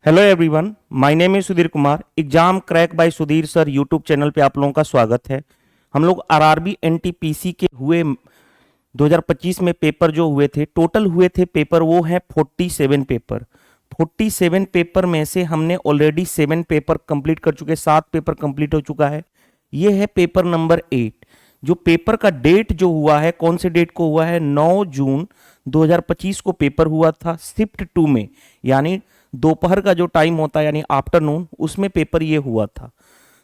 Hello everyone, my name is Sudhir Kumar. Exam crack by Sudhir sir YouTube channel पे आप लोगों का स्वागत है। हम लोग आरआरबी एनटीपीसी के हुए 2025 में पेपर जो हुए थे, टोटल हुए थे पेपर वो हैं 47 पेपर। 47 पेपर में से हमने ऑलरेडी 7 पेपर कंप्लीट कर चुके, 7 पेपर कंप्लीट हो चुका है। ये है पेपर नंबर 8। जो पेपर का डेट जो हुआ है, कौन से डेट को हुआ है, 9 जून 2025 को पेपर हुआ था शिफ्ट 2 में, यानी दोपहर का जो टाइम होता है यानी आफ्टरनून, उसमें पेपर ये हुआ था।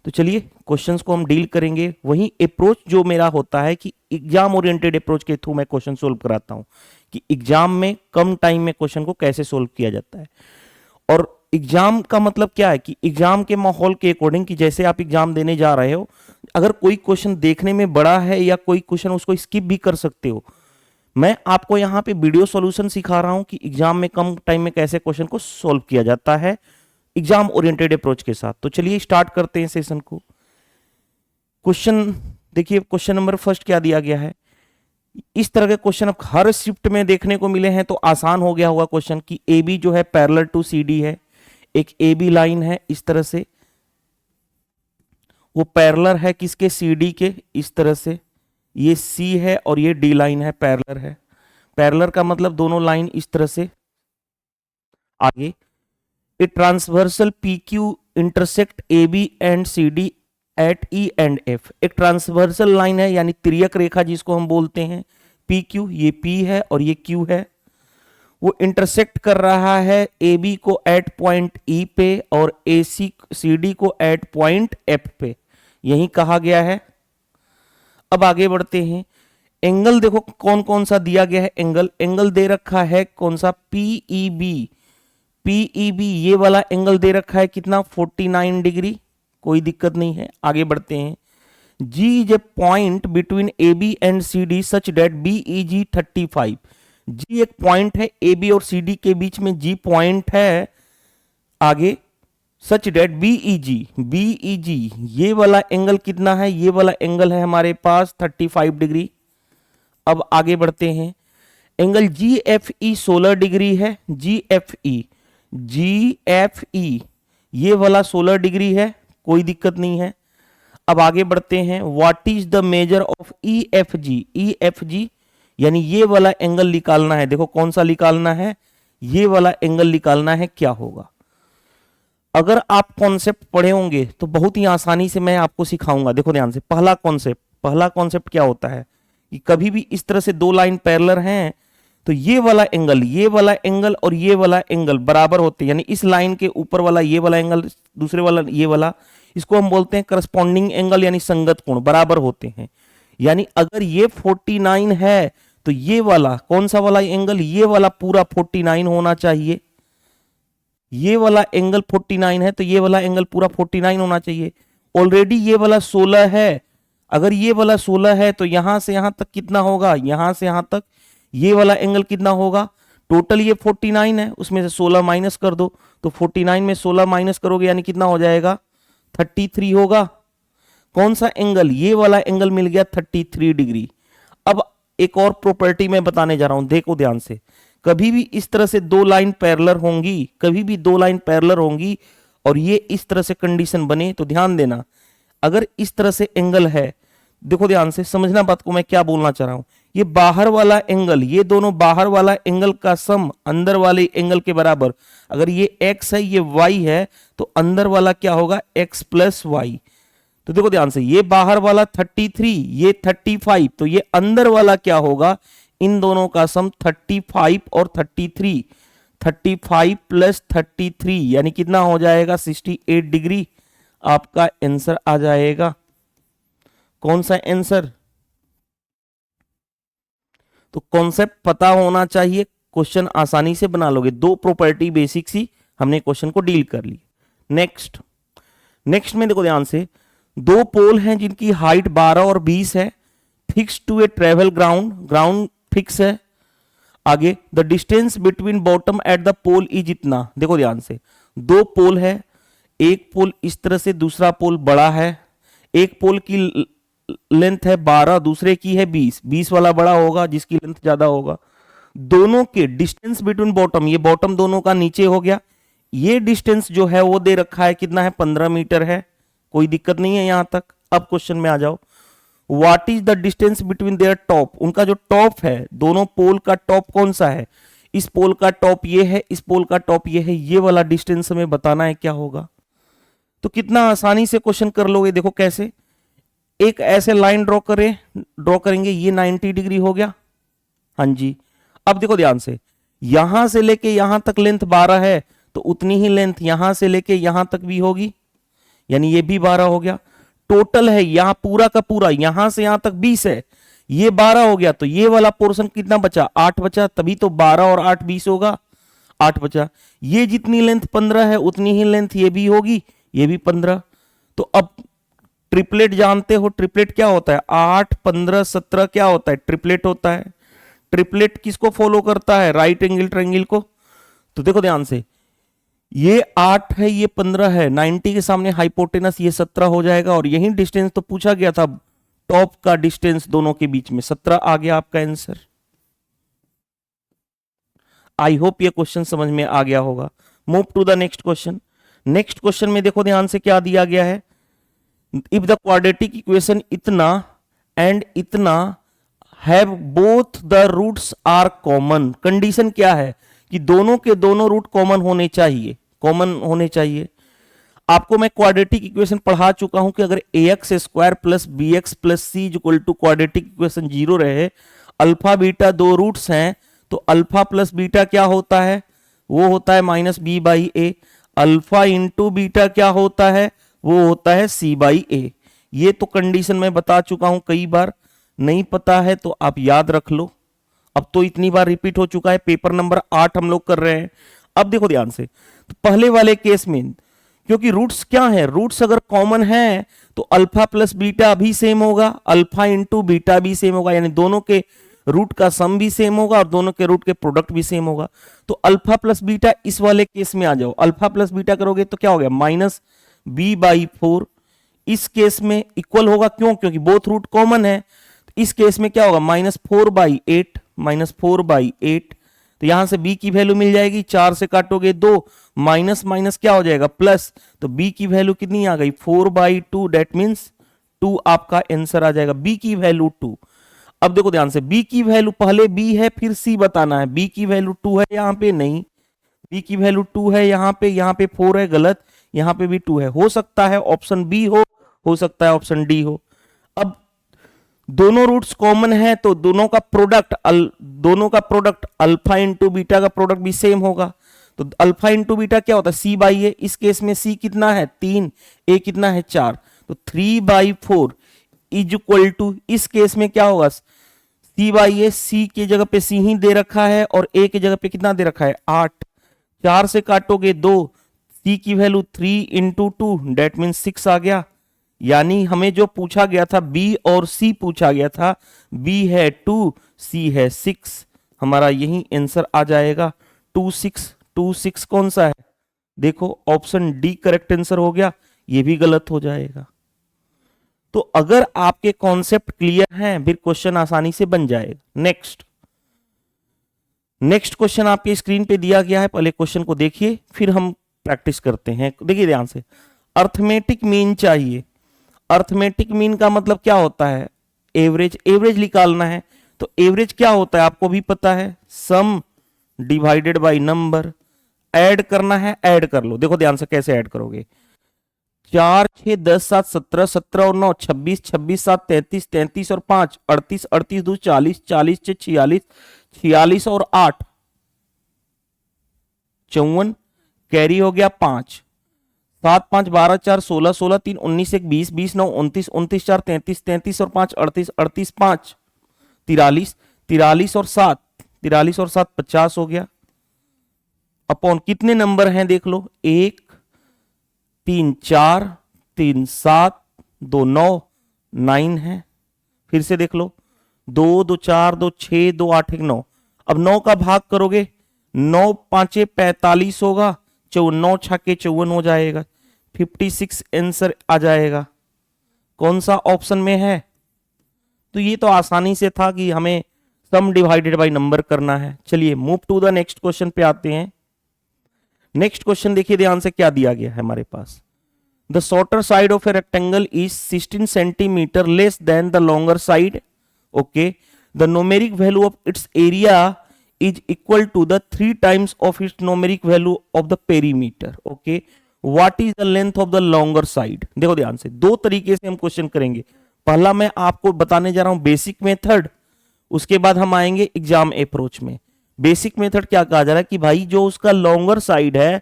तो चलिए क्वेश्चंस को हम डील करेंगे। वहीं अप्रोच जो मेरा होता है कि एग्जाम ओरिएंटेड अप्रोच के थ्रू मैं क्वेश्चन सोल्व कराता हूँ कि एग्जाम में कम टाइम में क्वेश्चन को कैसे सोल्व किया जाता है। और एग्जाम का मतलब क्या है कि एग्जाम के माहौल के अकॉर्डिंग, कि जैसे आप एग्जाम देने जा रहे हो, अगर कोई क्वेश्चन देखने में बड़ा है या कोई क्वेश्चन उसको स्किप भी कर सकते हो। मैं आपको यहाँ पे वीडियो सॉल्यूशन सिखा रहा हूँ कि एग्जाम में कम टाइम में कैसे क्वेश्चन को सॉल्व किया जाता है एग्जाम ओरिएंटेड अप्रोच के साथ। तो चलिए स्टार्ट करते हैं सेशन को। क्वेश्चन देखिए, क्वेश्चन नंबर फर्स्ट क्या दिया गया है। इस तरह के क्वेश्चन अब हर शिफ्ट में देखने को मिले हैं, तो आसान हो गया होगा क्वेश्चन कि ए बी जो है पैरेलल टू सी डी है। एक ए बी लाइन है इस तरह से, वो पैरेलल है किसके, सी डी के, इस तरह से। ये सी है और ये डी लाइन है, पैरेलल है। पैरेलल का मतलब दोनों लाइन इस तरह से। आगे, a transversal P Q intersect A B and C D at E and F. एक ट्रांसवर्सल लाइन है यानी तिर्यक रेखा जिसको हम बोलते हैं, पी क्यू, ये पी है और ये क्यू है। वो इंटरसेक्ट कर रहा है ए बी को एट पॉइंट ई पे और ए सी डी को एट पॉइंट एफ पे, यही कहा गया है। अब आगे बढ़ते हैं। एंगल देखो कौन कौन सा दिया गया है। एंगल दे रखा है कौन सा, पीईबी। पीईबी ये वाला एंगल दे रखा है कितना, 49 डिग्री, कोई दिक्कत नहीं है। आगे बढ़ते हैं। G is a point between A B and C D such that B E G 35। G एक पॉइंट है ए बी और सी डी के बीच में, जी पॉइंट है। आगे, सच डेट बीईजी ये वाला एंगल कितना है, ये वाला एंगल है हमारे पास 35 डिग्री। अब आगे बढ़ते हैं। Angle G F E 16 degree है। जी एफ ई ये वाला 16 डिग्री है, कोई दिक्कत नहीं है। अब आगे बढ़ते हैं। What is the measure of E F G यानी ये वाला एंगल निकालना है। देखो कौन सा निकालना है, ये वाला एंगल निकालना है, क्या होगा। अगर आप कॉन्सेप्ट पढ़े होंगे तो बहुत ही आसानी से मैं आपको सिखाऊंगा। देखो ध्यान से, पहला कॉन्सेप्ट क्या होता है कि कभी भी इस तरह से दो लाइन पैरेलल हैं तो ये वाला एंगल और ये वाला एंगल बराबर होते हैं, यानी इस लाइन के ऊपर वाला ये वाला एंगल, दूसरे वाला ये वाला, इसको हम बोलते हैं करस्पॉन्डिंग एंगल यानी संगत कोण, बराबर होते हैं। यानी अगर ये 49 है तो ये वाला कौन सा वाला एंगल, ये वाला पूरा 49 होना चाहिए। ये वाला एंगल 49 है तो ये वाला एंगल पूरा 49 होना चाहिए। ऑलरेडी ये वाला 16 है, अगर ये वाला 16 है तो यहां से यहां तक कितना होगा, यहां से यहां तक ये वाला एंगल कितना होगा, टोटल ये 49 है, उसमें से 16 माइनस कर दो, तो 49 में 16 माइनस करोगे यानी कितना हो जाएगा, 33 होगा। कौन सा एंगल, ये वाला एंगल मिल गया 33 डिग्री। अब एक और प्रॉपर्टी मैं बताने जा रहा हूं, देखो ध्यान से। कभी भी इस तरह से दो लाइन पैरेलल होंगी, और ये इस तरह से कंडीशन बने तो ध्यान देना, अगर इस तरह से एंगल है, देखो ध्यान से समझना बात को, मैं क्या बोलना चाह रहा हूं। ये बाहर वाला एंगल, ये दोनों बाहर वाला एंगल का सम अंदर वाले एंगल के बराबर। अगर ये x है ये y है तो अंदर वाला क्या होगा, x प्लस वाई। तो देखो ध्यान से, ये बाहर वाला 33, ये 35, तो ये अंदर वाला क्या होगा, इन दोनों का सम 35 और 33, 35 प्लस 33 यानी कितना हो जाएगा, 68 डिग्री। आपका आंसर आ जाएगा। कौन सा आंसर, तो कॉन्सेप्ट पता होना चाहिए, क्वेश्चन आसानी से बना लोगे। दो प्रॉपर्टी बेसिक सी हमने क्वेश्चन को डील कर ली। नेक्स्ट में देखो ध्यान से, दो पोल हैं जिनकी हाइट 12 और 20 है, fix to a travel ground fix है। आगे, the distance between bottom at the pole is इतना। देखो ध्यान से, दो पोल है, एक पोल इस तरह से, दूसरा पोल बड़ा है। एक पोल की लेंथ है 12, दूसरे की है 20, 20 वाला बड़ा होगा जिसकी लेंथ ज्यादा होगा। दोनों के डिस्टेंस बिटवीन बॉटम, ये बॉटम दोनों का नीचे हो गया, ये डिस्टेंस जो है वो दे रखा है, कितना है, 15 मीटर है, कोई दिक्कत नहीं है यहां तक। अब क्वेश्चन में आ जाओ, what is the distance between their top, उनका जो टॉप है, दोनों पोल का टॉप कौन सा है, इस पोल का टॉप ये है, इस पोल का टॉप ये है, ये वाला डिस्टेंस हमें बताना है क्या होगा। तो कितना आसानी से क्वेश्चन कर लोगे, देखो कैसे, एक ऐसे लाइन ड्रॉ करेंगे, ये 90 डिग्री हो गया, हाँ जी। अब देखो ध्यान से, यहां से लेके यहां तक लेंथ 12 है, तो उतनी ही लेंथ यहां से लेके यहां तक भी होगी, यानी ये भी 12 हो गया। टोटल है यहां पूरा का पूरा, यहां से यहां तक 20 है, ये 12 हो गया, तो ये वाला पोर्शन कितना बचा, 8 बचा, तभी तो 12 और 8 20 होगा, 8 बचा। ये जितनी लेंथ 15 है उतनी ही लेंथ ये भी होगी, ये भी 15। तो अब ट्रिपलेट जानते हो, ट्रिपलेट क्या होता है, 8 15 17 क्या होता है, ट्रिपलेट होता है। ट्रिपलेट किसको फॉलो करता है, राइट एंगल ट्रायंगल को। तो देखो ध्यान से, ये 8 है, ये 15 है, 90 के सामने हाइपोटेनस ये 17 हो जाएगा, और यही डिस्टेंस तो पूछा गया था, टॉप का डिस्टेंस दोनों के बीच में 17 आ गया आपका आंसर। आई होप ये क्वेश्चन समझ में आ गया होगा। Move to the next question. Next question में देखो ध्यान से क्या दिया गया है, इफ द क्वाड्रेटिक इक्वेशन इतना एंड इतना have both the roots are common, condition क्या है कि दोनों के दोनों रूट कॉमन होने चाहिए, कॉमन होने चाहिए। आपको मैं क्वाड्रेटिक इक्वेशन पढ़ा चुका हूं कि अगर ax square plus B x plus C equal to quadratic equation 0 रहे, अल्फा बीटा दो रूट्स हैं, तो अल्फा प्लस बीटा क्या होता है, वो होता है minus B by A, alpha into beta क्या होता है, वो होता है सी बाई ए। ये तो कंडीशन मैं बता चुका हूं कई बार, नहीं पता है तो आप याद रख लो, अब तो इतनी बार रिपीट हो चुका है, पेपर नंबर 8 हम लोग कर रहे हैं। अब देखो ध्यान से, तो पहले वाले केस में क्योंकि रूट्स क्या है, रूट्स अगर कॉमन है तो अल्फा प्लस बीटा भी सेम होगा, अल्फा इंटू बीटा भी सेम होगा, यानी दोनों के रूट का सम भी सेम होगा और दोनों के रूट के प्रोडक्ट भी सेम होगा। तो अल्फा प्लस बीटा इस वाले केस में आ जाओ, अल्फा प्लस बीटा करोगे तो क्या हो गया, माइनस बी बाई 4। इस केस में इक्वल होगा, क्यों, क्योंकि बोथ रूट कॉमन है। इस केस में क्या होगा, माइनस 4/8, माइनस 4/8। तो यहां से b की वैल्यू मिल जाएगी, 4 से काटोगे 2, माइनस माइनस क्या हो जाएगा, प्लस, तो b की वैल्यू कितनी आ गई, 4/2, डेट मीन्स 2 आपका आंसर आ जाएगा, b की वैल्यू 2। अब देखो ध्यान से, b की वैल्यू पहले b है फिर c बताना है, b की वैल्यू 2 है यहां पे, नहीं, b की वैल्यू 2 है यहां पे 4 है, गलत, यहां पे भी 2 है, हो सकता है ऑप्शन बी हो सकता है ऑप्शन डी हो। अब दोनों रूट्स कॉमन है तो दोनों का प्रोडक्ट अल्फा इंटू बीटा का प्रोडक्ट भी सेम होगा। तो अल्फा इंटू बीटा क्या होता है, सी बाई ए, इस केस में सी कितना है 3, ए कितना है 4, तो 3/4 इज इक्वल टू, इस केस में क्या होगा, सी बाई ए, सी की जगह पे सी ही दे रखा है और ए की जगह पे कितना दे रखा है 8, 4 से काटोगे 2, सी की वैल्यू 3 इंटू 2, डेट मीन 6 आ गया। यानी हमें जो पूछा गया था बी और सी पूछा गया था, बी है 2, सी है 6, हमारा यही आंसर आ जाएगा 2 6। 2 6 कौन सा है, देखो ऑप्शन डी करेक्ट आंसर हो गया, ये भी गलत हो जाएगा। तो अगर आपके कॉन्सेप्ट क्लियर हैं फिर क्वेश्चन आसानी से बन जाएगा। नेक्स्ट क्वेश्चन आपके स्क्रीन पे दिया गया है, पहले क्वेश्चन को देखिए फिर हम प्रैक्टिस करते हैं। देखिए ध्यान से, अर्थमेटिक मीन चाहिए। अर्थमेटिक मीन का मतलब क्या होता है, एवरेज निकालना है। तो एवरेज क्या होता है आपको भी पता है, सम डिवाइडेड बाय नंबर। ऐड करना है, ऐड कर लो। देखो ध्यान से कैसे ऐड करोगे, 4 6 10 7 17, 17 और 9 26, 26 7 33, 33 और 5 38, 38 2 40, 40 6 46, 46 और 8 54, कैरी हो गया 5, 7 5 12 4 16, 16 3 19 1 20, 20 9 29, 29 4 33, 33 और 5 38, 38 5 43, 43 और 7 43 और 7 50 हो गया। अपॉन कितने नंबर हैं देख लो, 1 3 4 3 7 2 9 9 है। फिर से देख लो, 2 2 4 2 6 2 8 1 9। अब 9 का भाग करोगे, 9 5 45 होगा, 9 छक्के 54 हो जाएगा, 56 आंसर आ जाएगा। कौन सा ऑप्शन में है, तो ये तो आसानी से था कि हमें सम डिवाइडेड बाय नंबर करना है। चलिए move to the next question पे आते हैं। नेक्स्ट क्वेश्चन देखिए ध्यान से क्या दिया गया है हमारे पास। The shorter side of a rectangle is 16 centimetre less than the longer side. Okay, the numeric value of its area is equal to the 3 times of its numeric value of the perimeter. Okay, what is the length of the longer side. देखो ध्यान से, दो तरीके से हम question करेंगे। पहला मैं आपको बताने जा रहा हूं बेसिक मेथड, उसके बाद हम आएंगे एग्जाम अप्रोच में। बेसिक मेथड क्या कहा जा रहा है कि भाई जो उसका लॉन्गर साइड है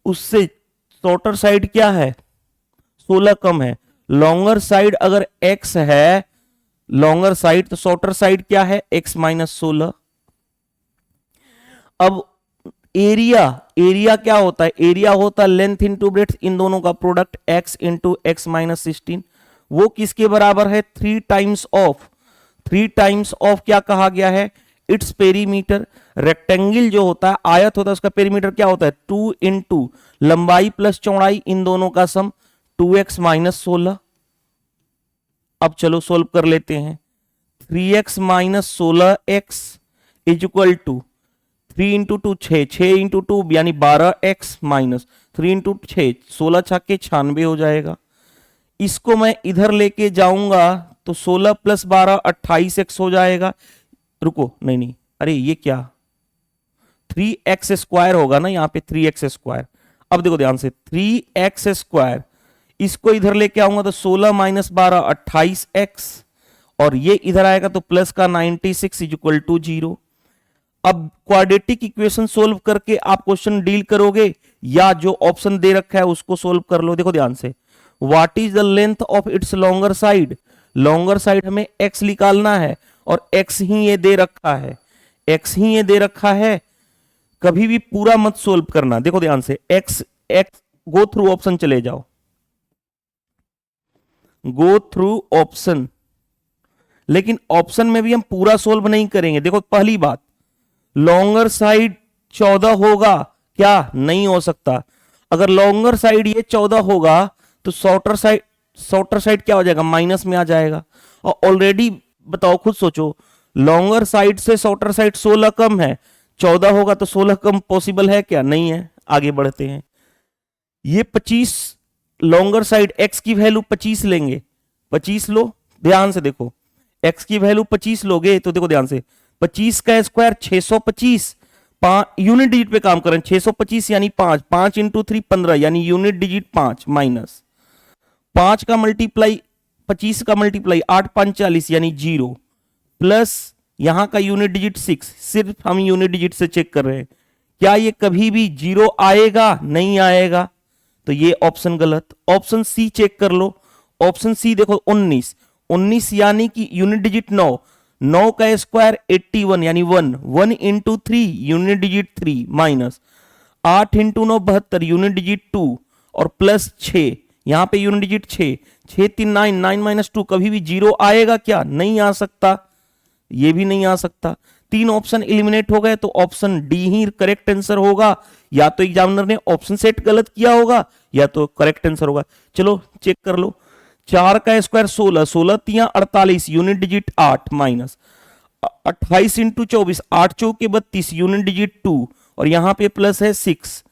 उससे शॉर्टर साइड क्या है, 16 कम है। लॉन्गर साइड अगर x है, लॉन्गर साइड, तो शॉर्टर साइड क्या है, x माइनस 16। अब एरिया, एरिया क्या होता है, एरिया होता है लेंथ इंटू ब्रेड्थ, इन दोनों का product x into x minus 16। वो किसके बराबर है, 3 टाइम्स ऑफ, 3 टाइम्स ऑफ क्या कहा गया है, इट्स पेरीमीटर। रेक्टेंगल जो होता है, आयत होता है, उसका पेरीमीटर क्या होता है, 2 इंटू लंबाई प्लस चौड़ाई, इन दोनों का सम 2x माइनस 16। अब चलो सोल्व कर लेते हैं। 3x minus 16x is equal to 3 into 2 6, 6 into 2 यानी 12x माइनस 3 इंटू 6, 16 छक्के 96 हो जाएगा। इसको मैं इधर लेके जाऊंगा तो 16 प्लस 12 28x हो जाएगा। रुको, नहीं नहीं, अरे ये क्या, 3x स्क्वायर होगा ना यहाँ पे, 3x स्क्वायर। अब देखो ध्यान से, 3x स्क्वायर, इसको इधर लेके आऊंगा तो 16 माइनस 12 28x, और ये इधर आएगा तो प्लस का 96 इज इक्वल टू 0। अब क्वाड्रेटिक इक्वेशन सोल्व करके आप क्वेश्चन डील करोगे या जो ऑप्शन दे रखा है उसको सोल्व कर लो। देखो ध्यान से, what is the length of its longer side, longer side हमें x निकालना है और x ही ये दे रखा है, x ही ये दे रखा है। कभी भी पूरा मत सोल्व करना। देखो ध्यान से, x x go through option, चले जाओ, गो थ्रू ऑप्शन, लेकिन ऑप्शन में भी हम पूरा सोल्व नहीं करेंगे। देखो पहली बात, लॉन्गर साइड 14 होगा क्या, नहीं हो सकता। अगर लॉन्गर साइड ये 14 होगा तो शॉर्टर साइड क्या हो जाएगा, माइनस में आ जाएगा। और ऑलरेडी बताओ, खुद सोचो, लॉन्गर साइड से शॉर्टर साइड 16 कम है, 14 होगा तो 16 कम पॉसिबल है क्या, नहीं है। आगे बढ़ते हैं, ये 25, लॉन्गर साइड x की वैल्यू 25 लेंगे, 25 लो, ध्यान से देखो, x की वैल्यू 25 लोगे तो देखो ध्यान से, 25 का स्क्वायर 625, यूनिट डिजिट पे काम करें, 625 यानी 5, 5 इंटू 3 15 यानी यूनिट डिजिट 5, माइनस 5 का मल्टीप्लाई 25 का मल्टीप्लाई 8 5 40 यानी 0, प्लस यहां का यूनिट डिजिट 6, सिर्फ हम यूनिट डिजिट से चेक कर रहे हैं, क्या ये कभी भी 0 आएगा, नहीं आएगा, तो ये ऑप्शन गलत। ऑप्शन सी चेक कर लो, ऑप्शन सी देखो 19, 19 यानी कि यूनिट डिजिट 9, 9 का स्क्वायर 81 यानी 1, 1 into 3 unit digit 3, minus 8 into 9 72 unit digit 2, और प्लस 6, यहां पे यूनिट डिजिट 6, 6 3 9, 9 माइनस 2, कभी भी 0 आएगा क्या, नहीं आ सकता, ये भी नहीं आ सकता। 3 ऑप्शन एलिमिनेट हो गए, तो ऑप्शन डी ही करेक्ट आंसर होगा। या तो एग्जामिनर ने ऑप्शन सेट गलत किया होगा या तो करेक्ट आंसर होगा। चलो चेक कर लो, 4 का square 16, 16 3 48 unit digit 8, minus 28 into 24, 8 चौके 32 यूनिट डिजिट 2, और यहां पे प्लस है 6।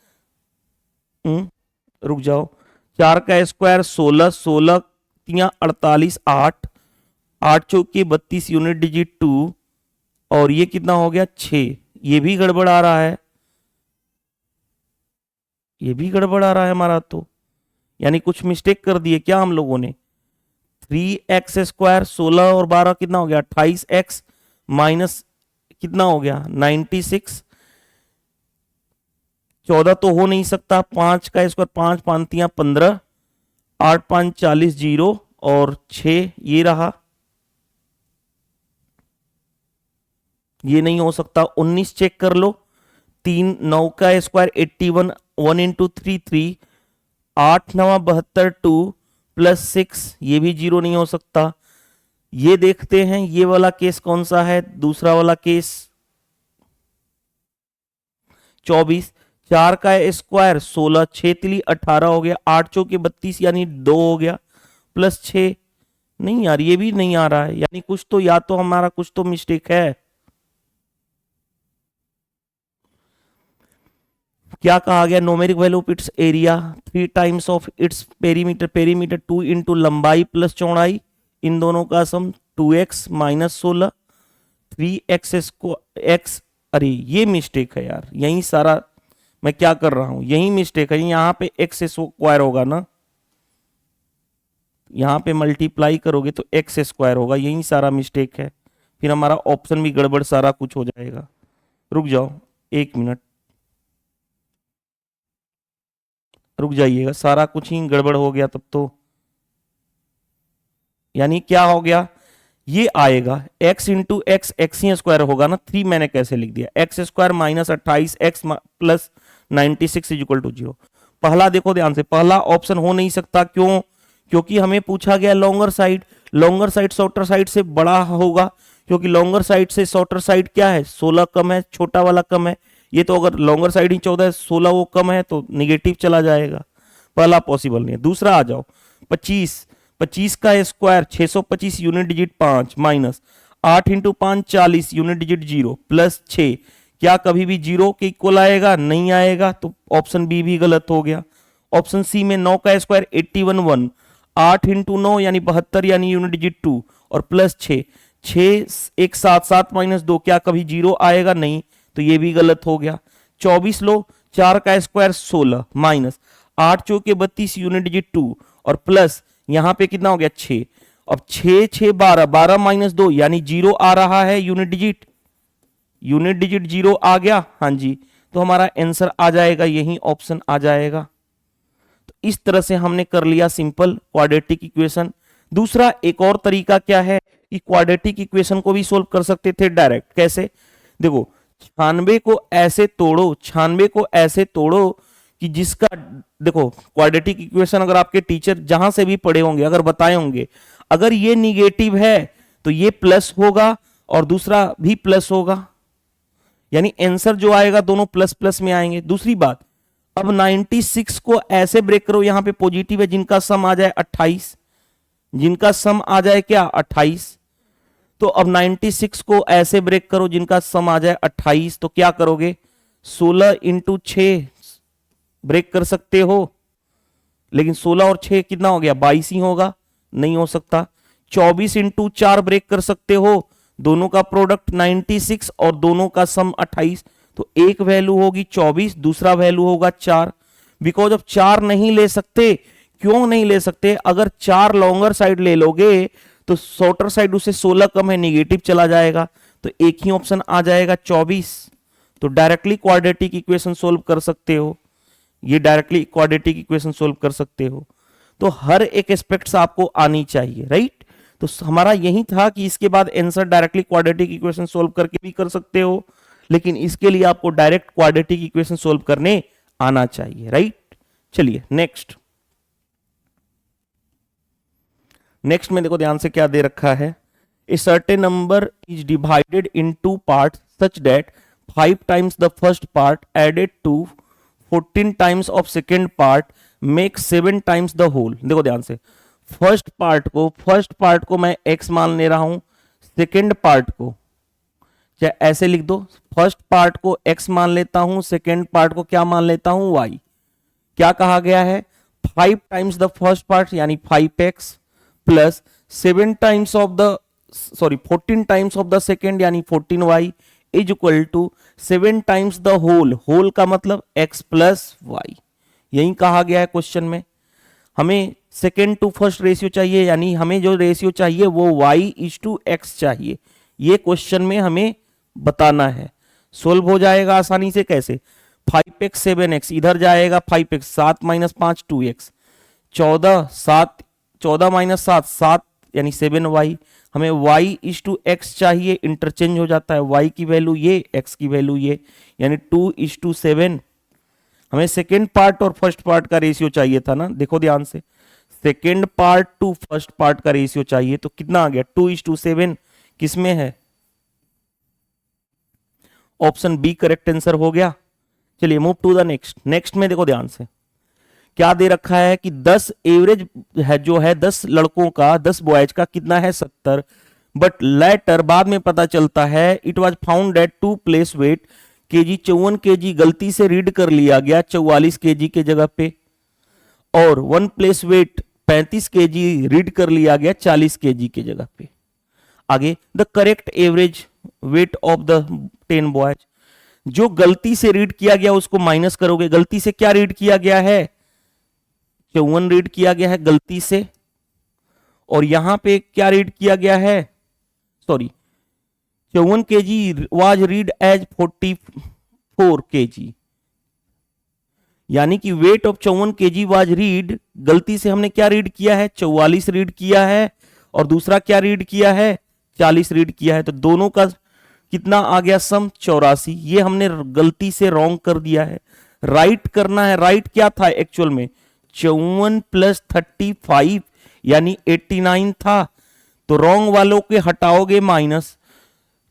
रुक जाओ, 4 का स्क्वायर 16, 16 3 48 8, 8 चौके 32 यूनिट डिजिट 2, और ये कितना हो गया 6, ये भी गड़बड़ आ रहा है, ये भी गड़बड़ आ रहा है हमारा, तो यानी कुछ मिस्टेक कर दिए क्या हम लोगों ने। 3x स्क्वायर 16 और 12 कितना हो गया 28x, माइनस कितना हो गया 96, 14 तो हो नहीं सकता, 5 का स्क्वायर 5 5 3 15, 8 5 40 0, और 6 ये रहा, ये नहीं हो सकता। 19 चेक कर लो, 3 9 का स्क्वायर 81, 1 इंटू 3 3, 8 9 72 2, प्लस 6, ये भी 0 नहीं हो सकता। ये देखते हैं ये वाला केस कौन सा है, दूसरा वाला केस 24, 4 का स्क्वायर 16, 6 तिली 18 हो गया, 8 चौके 32 यानी 2 हो गया, प्लस 6, नहीं यार ये भी नहीं आ रहा है, यानी कुछ तो, या तो हमारा कुछ तो मिस्टेक है। क्या कहा गया, numeric value of its area 3 times of its perimeter, perimeter 2 into लंबाई प्लस चौड़ाई, इन दोनों का सम 2x माइनस 16 3x को x, अरे ये मिस्टेक है यार, यही सारा मैं क्या कर रहा हूं, यही मिस्टेक है, यहाँ पे x स्क्वायर होगा ना, यहाँ पे मल्टीप्लाई करोगे तो x स्क्वायर होगा, यही सारा मिस्टेक है, फिर हमारा ऑप्शन भी गड़बड़ सारा कुछ हो जाएगा। रुक जाओ 1 मिनट, रुक जाइएगा, सारा कुछ ही गड़बड़ हो गया तब तो, यानी क्या हो गया, ये आएगा x इंटू एक्स, एक्स ही स्क्वायर होगा ना, 3 मैंने कैसे लिख दिया, x square minus 28 x plus 96 is equal to 0। पहला देखो ध्यान से, पहला ऑप्शन हो नहीं सकता, क्यों, क्योंकि हमें पूछा गया longer side, longer side shorter side से बड़ा होगा, क्योंकि लॉन्गर साइड से शॉर्टर साइड क्या है, 16 कम है, छोटा वाला कम है, ये तो अगर लॉन्गर साइड ही 14 है, 16 वो कम है तो निगेटिव चला जाएगा, पहला पॉसिबल नहीं है। दूसरा आ जाओ, 25, 25 का square 625 unit digit 5 minus 8 into 5 40 unit digit 0 plus 6, क्या कभी भी 0 के इक्वल आएगा, नहीं आएगा, तो ऑप्शन बी भी गलत हो गया। ऑप्शन सी में 9 का स्क्वायर 81 1, 8 इंटू 9 यानी 72 यानी यूनिट डिजिट 2 और प्लस 6, 6 एक 7 7 माइनस 2, क्या कभी 0 आएगा, नहीं, तो ये भी गलत हो गया। 24 लो, 4 का स्क्वायर 16 माइनस 8 चौके 32 यूनिट डिजिट 2 और प्लस यहां पे कितना हो गया 6, अब 6 6 12, 12 माइनस 2 यानी 0 आ रहा है, यूनिट डिजिट, यूनिट डिजिट 0 आ गया, हाँ जी, तो हमारा आंसर आ जाएगा, यही ऑप्शन आ जाएगा। तो इस तरह से हमने कर लिया सिंपल क्वाड्रेटिक इक्वेशन। दूसरा एक और तरीका क्या है कि क्वाड्रेटिक इक्वेशन को भी सोल्व कर सकते थे डायरेक्ट, कैसे, देखो 96 को ऐसे तोड़ो, 96 को ऐसे तोड़ो कि जिसका, देखो क्वाड्रेटिक इक्वेशन अगर आपके टीचर जहां से भी पढ़े होंगे, अगर बताए होंगे, अगर ये निगेटिव है तो ये प्लस होगा और दूसरा भी प्लस होगा, यानी आंसर जो आएगा दोनों प्लस प्लस में आएंगे। दूसरी बात, अब 96 को ऐसे ब्रेक करो, यहां पे पॉजिटिव है, जिनका सम आ जाए 28, जिनका सम आ जाए क्या 28, तो अब 96 को ऐसे ब्रेक करो जिनका सम आ जाए 28, तो क्या करोगे, 16 इंटू 6 ब्रेक कर सकते हो, लेकिन 16 और 6 कितना हो गया 22 ही होगा, नहीं हो सकता। 24 इंटू 4 ब्रेक कर सकते हो, दोनों का प्रोडक्ट 96 और दोनों का सम 28, तो एक वैल्यू होगी 24, दूसरा वैल्यू होगा 4, बिकॉज ऑफ 4 नहीं ले सकते, क्यों नहीं ले सकते, अगर 4 लॉन्गर साइड ले लोगे तो शॉर्टर साइड उससे 16 कम है, निगेटिव चला जाएगा, तो एक ही ऑप्शन आ जाएगा 24। तो डायरेक्टली क्वाड्रेटिक इक्वेशन सोल्व कर सकते हो, ये डायरेक्टली क्वाड्रेटिक इक्वेशन सोल्व कर सकते हो। तो हर एक एस्पेक्ट्स आपको आनी चाहिए, राइट। तो हमारा यही था कि इसके बाद answer directly quadratic equation solve करके भी कर सकते हो, लेकिन इसके लिए आपको डायरेक्ट क्वाड्रेटिक इक्वेशन सोल्व करने आना चाहिए, राइट। चलिए नेक्स्ट, नेक्स्ट में देखो ध्यान से क्या दे रखा है, a certain number is divided in 2 part such that 5 times the first part added to 14 times of second part make 7 times the whole. देखो ध्यान से, फर्स्ट पार्ट को मैं x मान ले रहा हूं, सेकेंड पार्ट को क्या ऐसे लिख दो, फर्स्ट पार्ट को x मान लेता हूं, सेकेंड पार्ट को क्या मान लेता हूं y। क्या कहा गया है, 5 टाइम्स द फर्स्ट पार्ट यानी 5x plus 7 times of the 14 times of the second यानी 14y is equal to 7 times the whole, whole का मतलब x प्लस वाई। यही कहा गया है क्वेश्चन में, हमें सेकेंड टू फर्स्ट रेशियो चाहिए, यानी हमें जो रेशियो चाहिए वो y इज टू x चाहिए, ये क्वेश्चन में हमें बताना है। सोल्व हो जाएगा आसानी से, कैसे, 5x 7x इधर जाएगा, 5x 7 माइनस 5 2x, 14 माइनस 7 7 यानी 7y, हमें y इज टू x चाहिए, इंटरचेंज हो जाता है, y की वैल्यू ये, x की वैल्यू ये, यानी 2 इज टू 7। हमें सेकेंड पार्ट और फर्स्ट पार्ट का रेशियो चाहिए था ना, देखो ध्यान से, second part to first part का रेशियो चाहिए, तो कितना आ गया 2 इज टू 7, किसमें है, ऑप्शन बी करेक्ट आंसर हो गया। चलिए move to the next, next में देखो ध्यान से क्या दे रखा है कि 10 एवरेज है जो है 10 लड़कों का, 10 बॉयज का कितना है 70, बट लेटर बाद में पता चलता है it was found that 2 place wait KG 54 KG गलती से रीड कर लिया गया 44 केजी के जगह पे, और 1 प्लेस वेट 35 केजी रीड कर लिया गया 40 केजी के जगह पे। आगे, the correct average weight of the 10 boys, जो गलती से रीड किया गया उसको माइनस करोगे। गलती से क्या रीड किया गया है? 54 रीड किया गया है गलती से, और यहां पे क्या रीड किया गया है? Sorry, 54 kg was read as 44 kg, यानी कि weight of 54 kg was read, गलती से हमने क्या रीड किया है? 44 रीड किया है, और दूसरा क्या रीड किया है? 40 रीड किया है। तो दोनों का कितना आ गया सम? 84। ये हमने गलती से रॉन्ग कर दिया है, राइट करना है। राइट क्या था एक्चुअल में? 54 प्लस 35 यानी 89 था। तो रॉन्ग वालों के हटाओगे माइनस,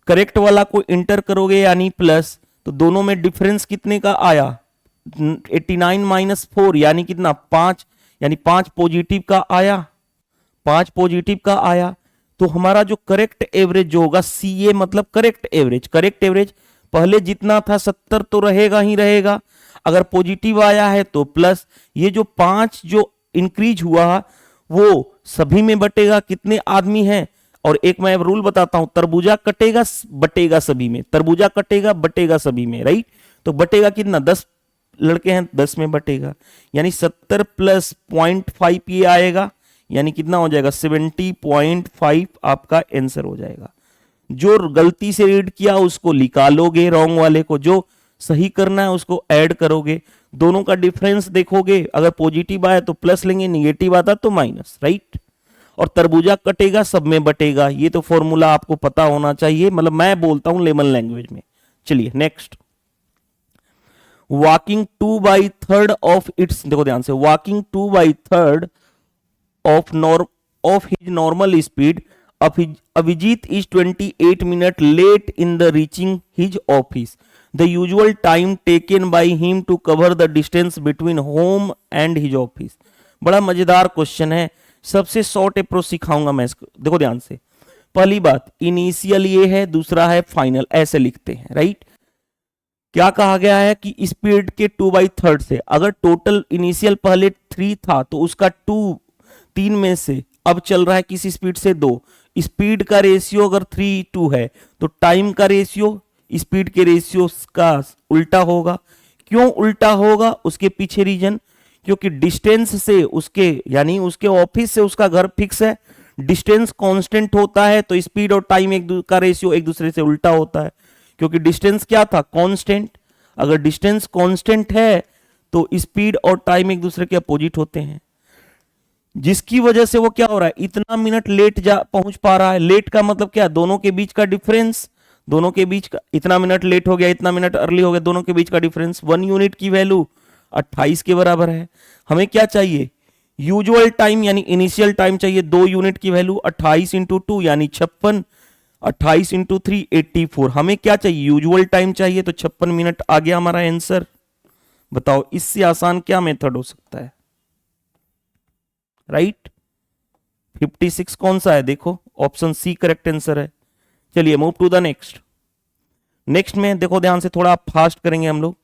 करेक्ट वाला को इंटर करोगे यानी प्लस, तो दोनों में डिफरेंस कितने का आया? 89 माइनस 4 यानी कितना? 5, यानी 5 पॉजिटिव का आया, 5 पॉजिटिव का आया। तो हमारा जो करेक्ट एवरेज जो होगा, सी ए मतलब करेक्ट एवरेज, करेक्ट एवरेज पहले जितना था 70 तो रहेगा ही रहेगा, अगर पॉजिटिव आया है तो प्लस, ये जो 5 जो इंक्रीज हुआ वो सभी में बटेगा। कितने आदमी हैं? और एक मैं रूल बताता हूं, तरबूजा कटेगा बटेगा सभी में, तरबूजा कटेगा बटेगा सभी में, राइट? तो बटेगा कितना? 10 लड़के हैं, 10 में बटेगा, यानी 70 प्लस 0.5 ये आएगा, यानी कितना हो जाएगा? 70.5 आपका आंसर हो जाएगा। जो गलती से रीड किया उसको निकालोगे, रॉन्ग वाले को, जो सही करना है उसको ऐड करोगे, दोनों का डिफरेंस देखोगे, अगर पॉजिटिव आया तो प्लस लेंगे, निगेटिव आता तो माइनस, राइट? और तरबूजा कटेगा सब में बटेगा, ये तो फॉर्मूला आपको पता होना चाहिए, मतलब मैं बोलता हूं लेमन लैंग्वेज में। चलिए नेक्स्ट, वॉकिंग 2/3 ऑफ इट्स, देखो ध्यान से, walking 2/3 of his normal speed, Abhijit is 28 minutes late in the reaching his office. The usual time taken by him to cover the distance between home and his office. बड़ा मजेदार question है, सबसे short approach सिखाऊंगा मैं इसको। देखो ध्यान से, पहली बात इनिशियल ये है, दूसरा है फाइनल, ऐसे लिखते हैं, राइट? क्या कहा गया है कि स्पीड के 2/3 से, अगर टोटल इनिशियल पहले 3 था तो उसका 3 में से अब चल रहा है किसी स्पीड से 2, स्पीड का रेशियो अगर 3:2 है तो टाइम का रेशियो स्पीड के रेशियो का उल्टा होगा। क्यों उल्टा होगा? उसके पीछे रीजन, क्योंकि डिस्टेंस से उसके, यानी उसके ऑफिस से उसका घर फिक्स है, डिस्टेंस कांस्टेंट होता है तो स्पीड और टाइम का रेशियो एक दूसरे से उल्टा होता है, क्योंकि डिस्टेंस क्या था? कांस्टेंट। अगर डिस्टेंस कांस्टेंट है तो स्पीड और टाइम एक दूसरे के अपोजिट होते हैं, जिसकी वजह से वो क्या हो रहा है? इतना मिनट लेट पहुंच पा रहा है। लेट का मतलब क्या? दोनों के बीच का डिफरेंस, दोनों के बीच का, इतना मिनट लेट हो गया, इतना मिनट अर्ली हो गया, दोनों के बीच का डिफरेंस। 1 यूनिट की वैल्यू 28 के बराबर है। हमें क्या चाहिए? यूजुअल टाइम यानी इनिशियल टाइम चाहिए, 2 यूनिट की वैल्यू 28 इंटू 2 यानी 56, 28 इंटू 3 84। हमें क्या चाहिए? यूजुअल टाइम चाहिए, तो 56 मिनट आ गया हमारा आंसर। बताओ इससे आसान क्या मेथड हो सकता है, राइट? 56 कौन सा है? देखो ऑप्शन सी करेक्ट आंसर है। चलिए move to the next. Next में देखो ध्यान से, थोड़ा फास्ट करेंगे हम लोग।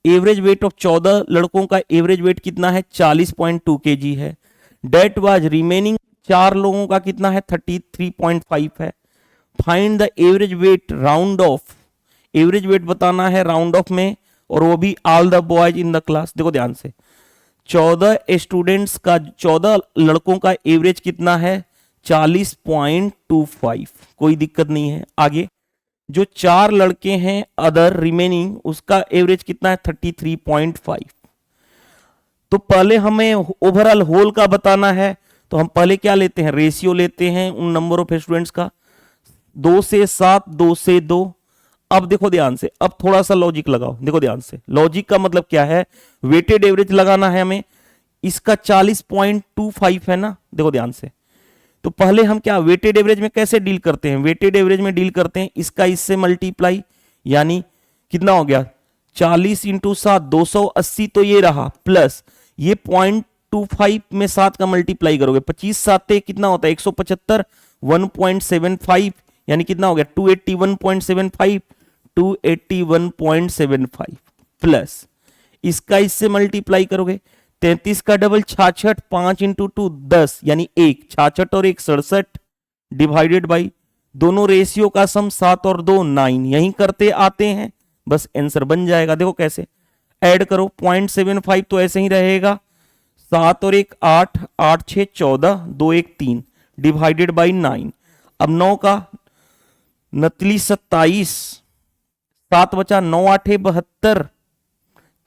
एवरेज वेट ऑफ 14 लड़कों का एवरेज वेट कितना है? 40.2 केजी है। डेट वाज रिमेनिंग 4 लोगों का कितना है? 33.5 है। Find the average weight round of, average weight बताना है राउंड ऑफ में, और वो भी all the boys in the class. देखो ध्यान से, 14 स्टूडेंट्स का, 14 लड़कों का एवरेज कितना है? 40.25। कोई दिक्कत नहीं है। आगे जो 4 लड़के हैं अदर रिमेनिंग, उसका एवरेज कितना है? 33.5। तो पहले हमें ओवरऑल होल का बताना है, तो हम पहले क्या लेते हैं? रेशियो लेते हैं उन नंबर ऑफ स्टूडेंट्स का, 2 से 7, 2 से 2। अब देखो ध्यान से, अब थोड़ा सा लॉजिक लगाओ। देखो ध्यान से, लॉजिक का मतलब क्या है? वेटेड एवरेज लगाना है हमें। इसका 40.25 है ना, देखो ध्यान से। तो पहले हम क्या वेटेड एवरेज में कैसे डील करते हैं? वेटेड एवरेज में डील करते हैं इसका इससे मल्टीप्लाई, यानी कितना हो गया? 40 इंटू 7 280, तो ये रहा, प्लस ये 0.25 में 7 का मल्टीप्लाई करोगे, 25 7 कितना होता है? 175, 1.75 यानी कितना हो गया? 281.75, 281.75 प्लस इसका इससे मल्टीप्लाई करोगे 33 का डबल 66, 5 इंटू 2 10 यानी 1, 66 और 1 67 डिवाइडेड बाई दोनों रेशियो का सम 7 और 2 9, यहीं करते आते हैं बस आंसर बन जाएगा। देखो कैसे ऐड करो 0.75 तो ऐसे ही रहेगा 7 और 1 8, 8 6 14, 2 1 3 डिवाइडेड बाई 9। अब 9 का नतली 27, 7 बचा 9 8 72,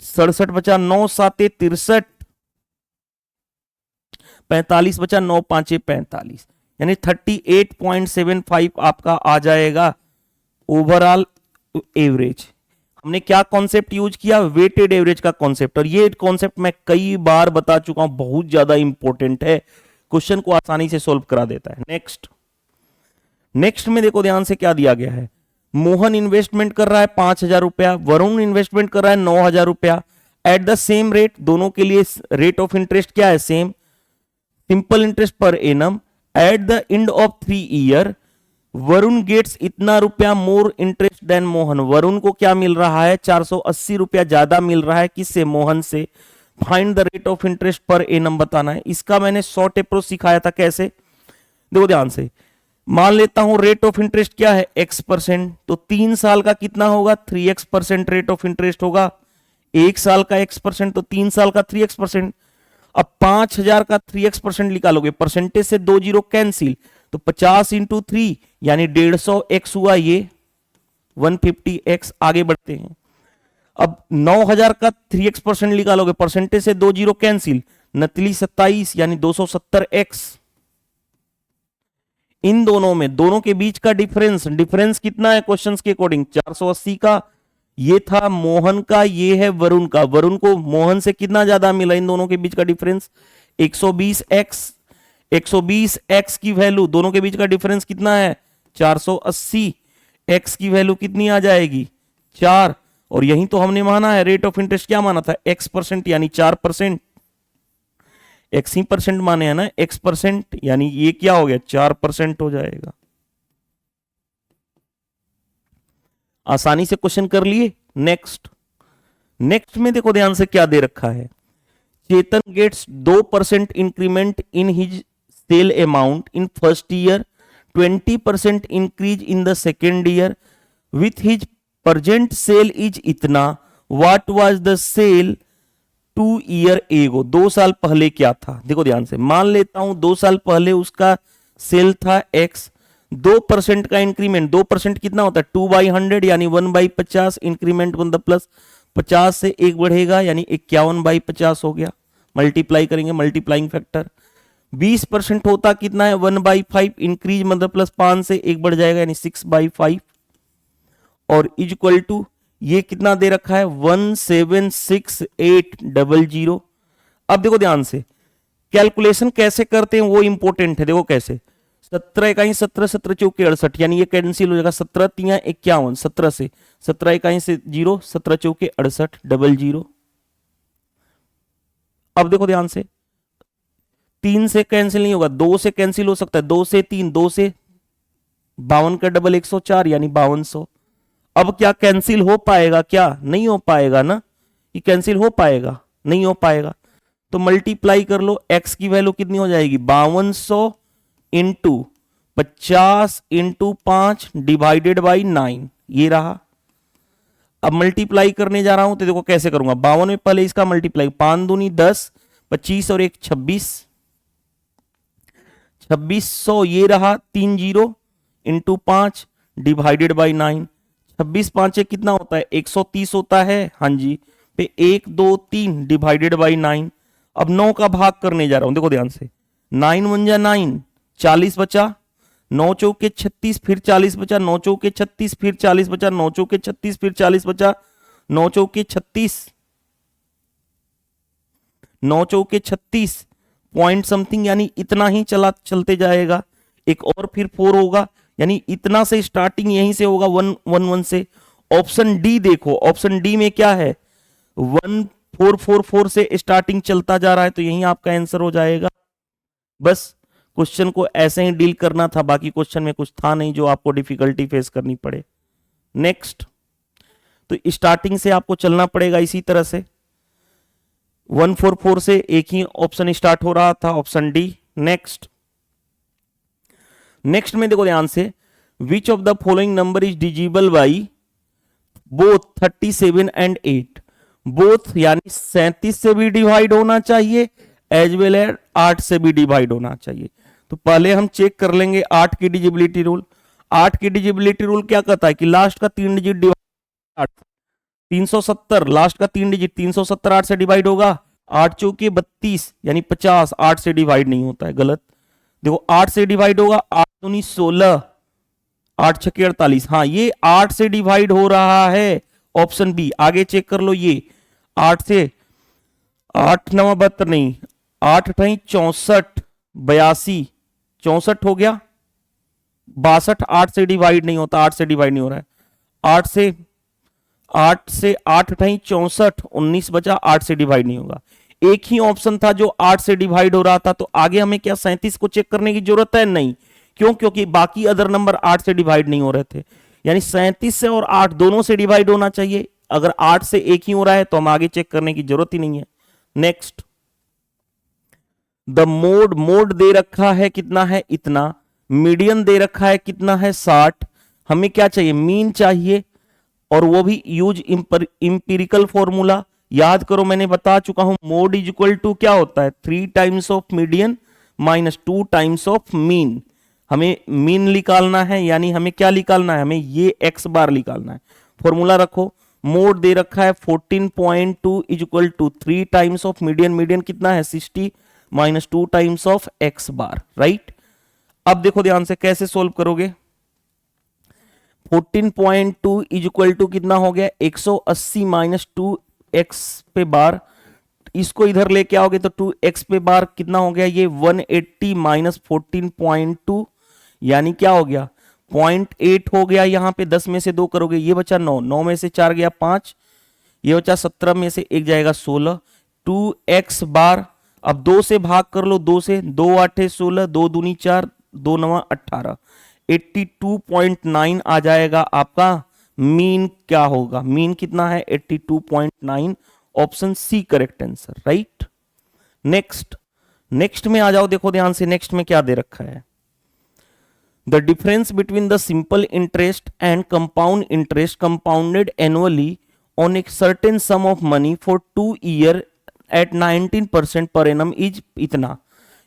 67 बचा 9 7 63, 45 बचा 9 5 45 यानी 38.75 आपका आ जाएगा ओवरऑल एवरेज। हमने क्या कॉन्सेप्ट यूज किया? वेटेड एवरेज का कॉन्सेप्ट, और ये कॉन्सेप्ट मैं कई बार बता चुका हूं, बहुत ज्यादा इंपॉर्टेंट है, क्वेश्चन को आसानी से सोल्व करा देता है। नेक्स्ट में देखो ध्यान से क्या दिया गया है। मोहन इन्वेस्टमेंट कर रहा है 5,000 रुपया, वरुण इन्वेस्टमेंट कर रहा है 9,000 रुपया एट द सेम रेट। दोनों के लिए रेट ऑफ इंटरेस्ट क्या है? Same, simple interest per annum. At the end of 3 year Varun gets इतना रुपया more interest than Mohan. Varun को क्या मिल रहा है? 480 रुपया ज्यादा मिल रहा है। किससे? मोहन से। Find the rate of interest per annum बताना है। इसका मैंने शॉर्ट अप्रोच सिखाया था। कैसे? देखो ध्यान से, मान लेता हूं रेट ऑफ इंटरेस्ट क्या है? x%, तो 3 साल का कितना होगा? 3x% रेट ऑफ इंटरेस्ट होगा। 1 साल का x%, तो 3 साल का 3x%। अब 5,000 का 3x% निकालोगे, परसेंटेज से 2 जीरो कैंसिल, तो 50 इंटू 3 यानी 150x हुआ, ये 150x। आगे बढ़ते हैं। अब 9,000 का 3x% निकालोगे, परसेंटेज से 2 जीरो कैंसिल, नतली 27 यानी 270x। इन दोनों के बीच का डिफरेंस कितना है क्वेश्चंस के अकॉर्डिंग? 480 का। ये था मोहन का, ये है वरुण का। वरुण को मोहन से कितना ज्यादा मिला? इन दोनों के बीच का डिफरेंस 120x। 120x की वैल्यू, दोनों के बीच का डिफरेंस कितना है? 480। x की वैल्यू कितनी आ जाएगी? 4। और यही तो हमने माना है, रेट ऑफ इंटरेस्ट क्या माना था? x% यानी 4%। x ही परसेंट माने है ना, x% यानी ये क्या हो गया? 4% हो जाएगा। आसानी से क्वेश्चन कर लिए। नेक्स्ट में देखो ध्यान से क्या दे रखा है। Chetan gets 2% increment in his sale amount in first year, 20% increase in the second year, with his present sale is इतना, what was the sale 2 year ago. 2 साल पहले क्या था? देखो ध्यान से, मान लेता हूं 2 साल पहले उसका सेल था x। 2% का इंक्रीमेंट, 2% कितना होता है? 2/100 यानी 1/50। इंक्रीमेंट मतलब प्लस 50 से 1 बढ़ेगा यानी 51/50 हो गया। मल्टीप्लाई करेंगे, मल्टीप्लाइंग फैक्टर। 20% होता कितना है? 1/5। इंक्रीज मतलब प्लस 5 से 1 बढ़ जाएगा यानी 6/5। और इज इक्वल टू ये कितना दे रखा है? 176,800। अब देखो ध्यान से, कैलकुलेशन कैसे करते हैं वो इंपॉर्टेंट है। देखो कैसे, 17 इकाई 17, 17 चौके 68 यानी ये कैंसिल हो जाएगा। 17 तिया 51, 17 से 17 इकाई से 0, 17 चौके 68 00। अब देखो ध्यान से, 3 से कैंसिल नहीं होगा, 2 से कैंसिल हो सकता है। 2 से 3, 2 से 52 का डबल 104 यानी 5200। अब क्या कैंसिल हो पाएगा? क्या नहीं हो पाएगा ना, ये कैंसिल हो पाएगा? नहीं हो पाएगा। तो मल्टीप्लाई कर लो, x की वैल्यू कितनी हो जाएगी? 5200 इंटू 50 इंटू 5 डिवाइडेड बाई 9, ये रहा। अब मल्टीप्लाई करने जा रहा हूं तो देखो कैसे करूंगा। 52 में पहले इसका मल्टीप्लाई, 5 दूनी 10, 25 और 1 26, 2600 ये रहा। 3 जीरो इंटू 5 डिवाइडेड बाई 9। 26 5 कितना होता है? 130 होता है। हाँ जी, पे 1 2 3 डिवाइडेड बाई 9। अब 9 का भाग करने जा रहा हूं, देखो ध्यान से। 9 1 जा 9, 40 बचा, 9 चौके 36, फिर 40 बचा, 9 चौके 36, फिर 40 बचा, 9 चौके 36, फिर 40 बचा, 9 चौके 36, 9 चौके 36 पॉइंट समथिंग यानी इतना ही चलते जाएगा। एक और फिर 4 होगा यानी इतना से स्टार्टिंग यहीं से होगा 1 1 1 से। ऑप्शन डी देखो, ऑप्शन डी में क्या है? 1 4 4 4 से स्टार्टिंग चलता जा रहा है, तो यहीं आपका आंसर हो जाएगा। बस क्वेश्चन को ऐसे ही डील करना था, बाकी क्वेश्चन में कुछ था नहीं जो आपको डिफिकल्टी फेस करनी पड़े। नेक्स्ट तो स्टार्टिंग से आपको चलना पड़ेगा इसी तरह से। 144 से एक ही ऑप्शन स्टार्ट हो रहा था, ऑप्शन डी। नेक्स्ट नेक्स्ट में देखो ध्यान से, which of the following number is डिजिबल by both 37 and 8। Both यानी 37 से भी डिवाइड होना चाहिए एज वेल एज 8 से भी डिवाइड होना चाहिए। तो पहले हम चेक कर लेंगे 8 की डिजिबिलिटी रूल। 8 की डिजिबिलिटी रूल क्या कहता है कि लास्ट का 3 डिजिट डिवाइड 370, लास्ट का 3 डिजिट 370 8 से डिवाइड होगा। 8 चौके 32 यानी 50, 8 से डिवाइड नहीं होता है, गलत। देखो 8 से डिवाइड होगा, 8 दूनी 16, 8 छके 48, हाँ ये 8 से डिवाइड हो रहा है, ऑप्शन बी। आगे चेक कर लो, ये 8 से 8 9 72 नहीं, 8 अठाई 64 82 64 हो गया। 62 8 से डिवाइड नहीं होता, 8 से डिवाइड नहीं हो रहा है। 8 से 8 अठाई 64 19 बचा, 8 से डिवाइड नहीं होगा। एक ही ऑप्शन था जो 8 से डिवाइड हो रहा था, तो आगे हमें क्या 37 को चेक करने की जरूरत है? नहीं। क्यों? क्योंकि बाकी अदर नंबर 8 से डिवाइड नहीं हो रहे थे, यानी 37 से और 8 दोनों से डिवाइड होना चाहिए। अगर 8 से एक ही हो रहा है तो हम आगे चेक करने की जरूरत ही नहीं है। नेक्स्ट, द मोड दे रखा है कितना है? इतना। मीडियन दे रखा है कितना है? 60। हमें क्या चाहिए? मीन चाहिए, और वो भी यूज इंपिरिकल फॉर्मूला। याद करो, मैंने बता चुका हूं, मोड इज इक्वल टू क्या होता है? 3 times of median minus 2 times of mean. हमें मीन निकालना है, यानी हमें क्या निकालना है? हमें ये एक्स बार निकालना है। फॉर्मूला रखो, मोड दे रखा है 14.2 is equal to 3 times of median. Median कितना है? 60 minus 2 times of x bar, right. अब देखो ध्यान से कैसे सोल्व करोगे। 14.2 इज इक्वल टू कितना हो गया? 180 माइनस 2x पे बार। इसको इधर लेके आओगे तो 2x पे बार कितना हो गया? ये 180 माइनस 14.2 यानी क्या हो गया? 0.8 हो गया। यहां पे 10 में से 2 करोगे, ये बचा 9, 9 में से 4 गया 5, ये बचा 17 में से 1 जाएगा 16, 2x बार। अब 2 से भाग कर लो, 2 से, 2 8 16, 2 दूनी 4, 2 9 18, 82.9 आ जाएगा आपका। मीन क्या होगा? मीन कितना है? 82.9। Option C correct answer, right. Next में आ जाओ, देखो ध्यान से, नेक्स्ट में क्या दे रखा है? The difference between the simple interest and compound interest compounded annually on a certain sum of money for 2 year at 19% per annum is इतना।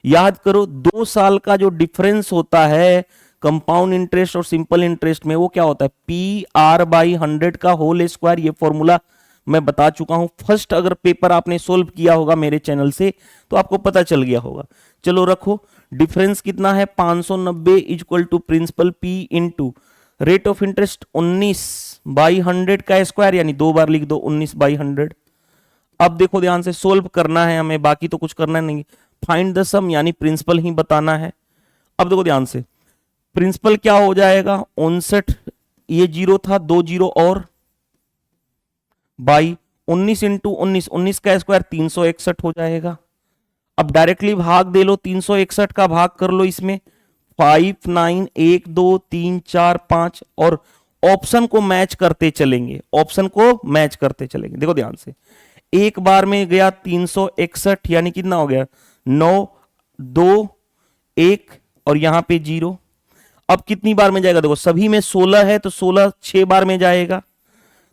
याद करो, 2 साल का जो डिफरेंस होता है कंपाउंड इंटरेस्ट और सिंपल इंटरेस्ट में, वो क्या होता है? PR/100 का होल स्क्वायर। ये फॉर्मूला मैं बता चुका हूं। फर्स्ट अगर पेपर आपने सोल्व किया होगा मेरे चैनल से तो आपको पता चल गया होगा। चलो रखो, डिफरेंस कितना है? 590 equal to principal P into rate of interest 19/100 का स्क्वायर, यानी 2 बार लिख दो 19/100। अब देखो ध्यान से, सोल्व करना है हमें, बाकी तो कुछ करना नहीं। फाइंड द सम, यानी प्रिंसिपल ही बताना है। अब देखो ध्यान से, प्रिंसिपल क्या हो जाएगा? 59, ये 0 था, 2 0 और बाई 19 इंटू 19, 19 का स्क्वायर 361 हो जाएगा। अब डायरेक्टली भाग दे लो, 361 का भाग कर लो इसमें, 5 9 1 2 3 4 5, और ऑप्शन को मैच करते चलेंगे, ऑप्शन को मैच करते चलेंगे। देखो ध्यान से, एक बार में गया 361, यानी कितना हो गया? 9 2 1 और यहां पे 0। अब कितनी बार में जाएगा? देखो सभी में 16 है तो 16 6 बार में जाएगा,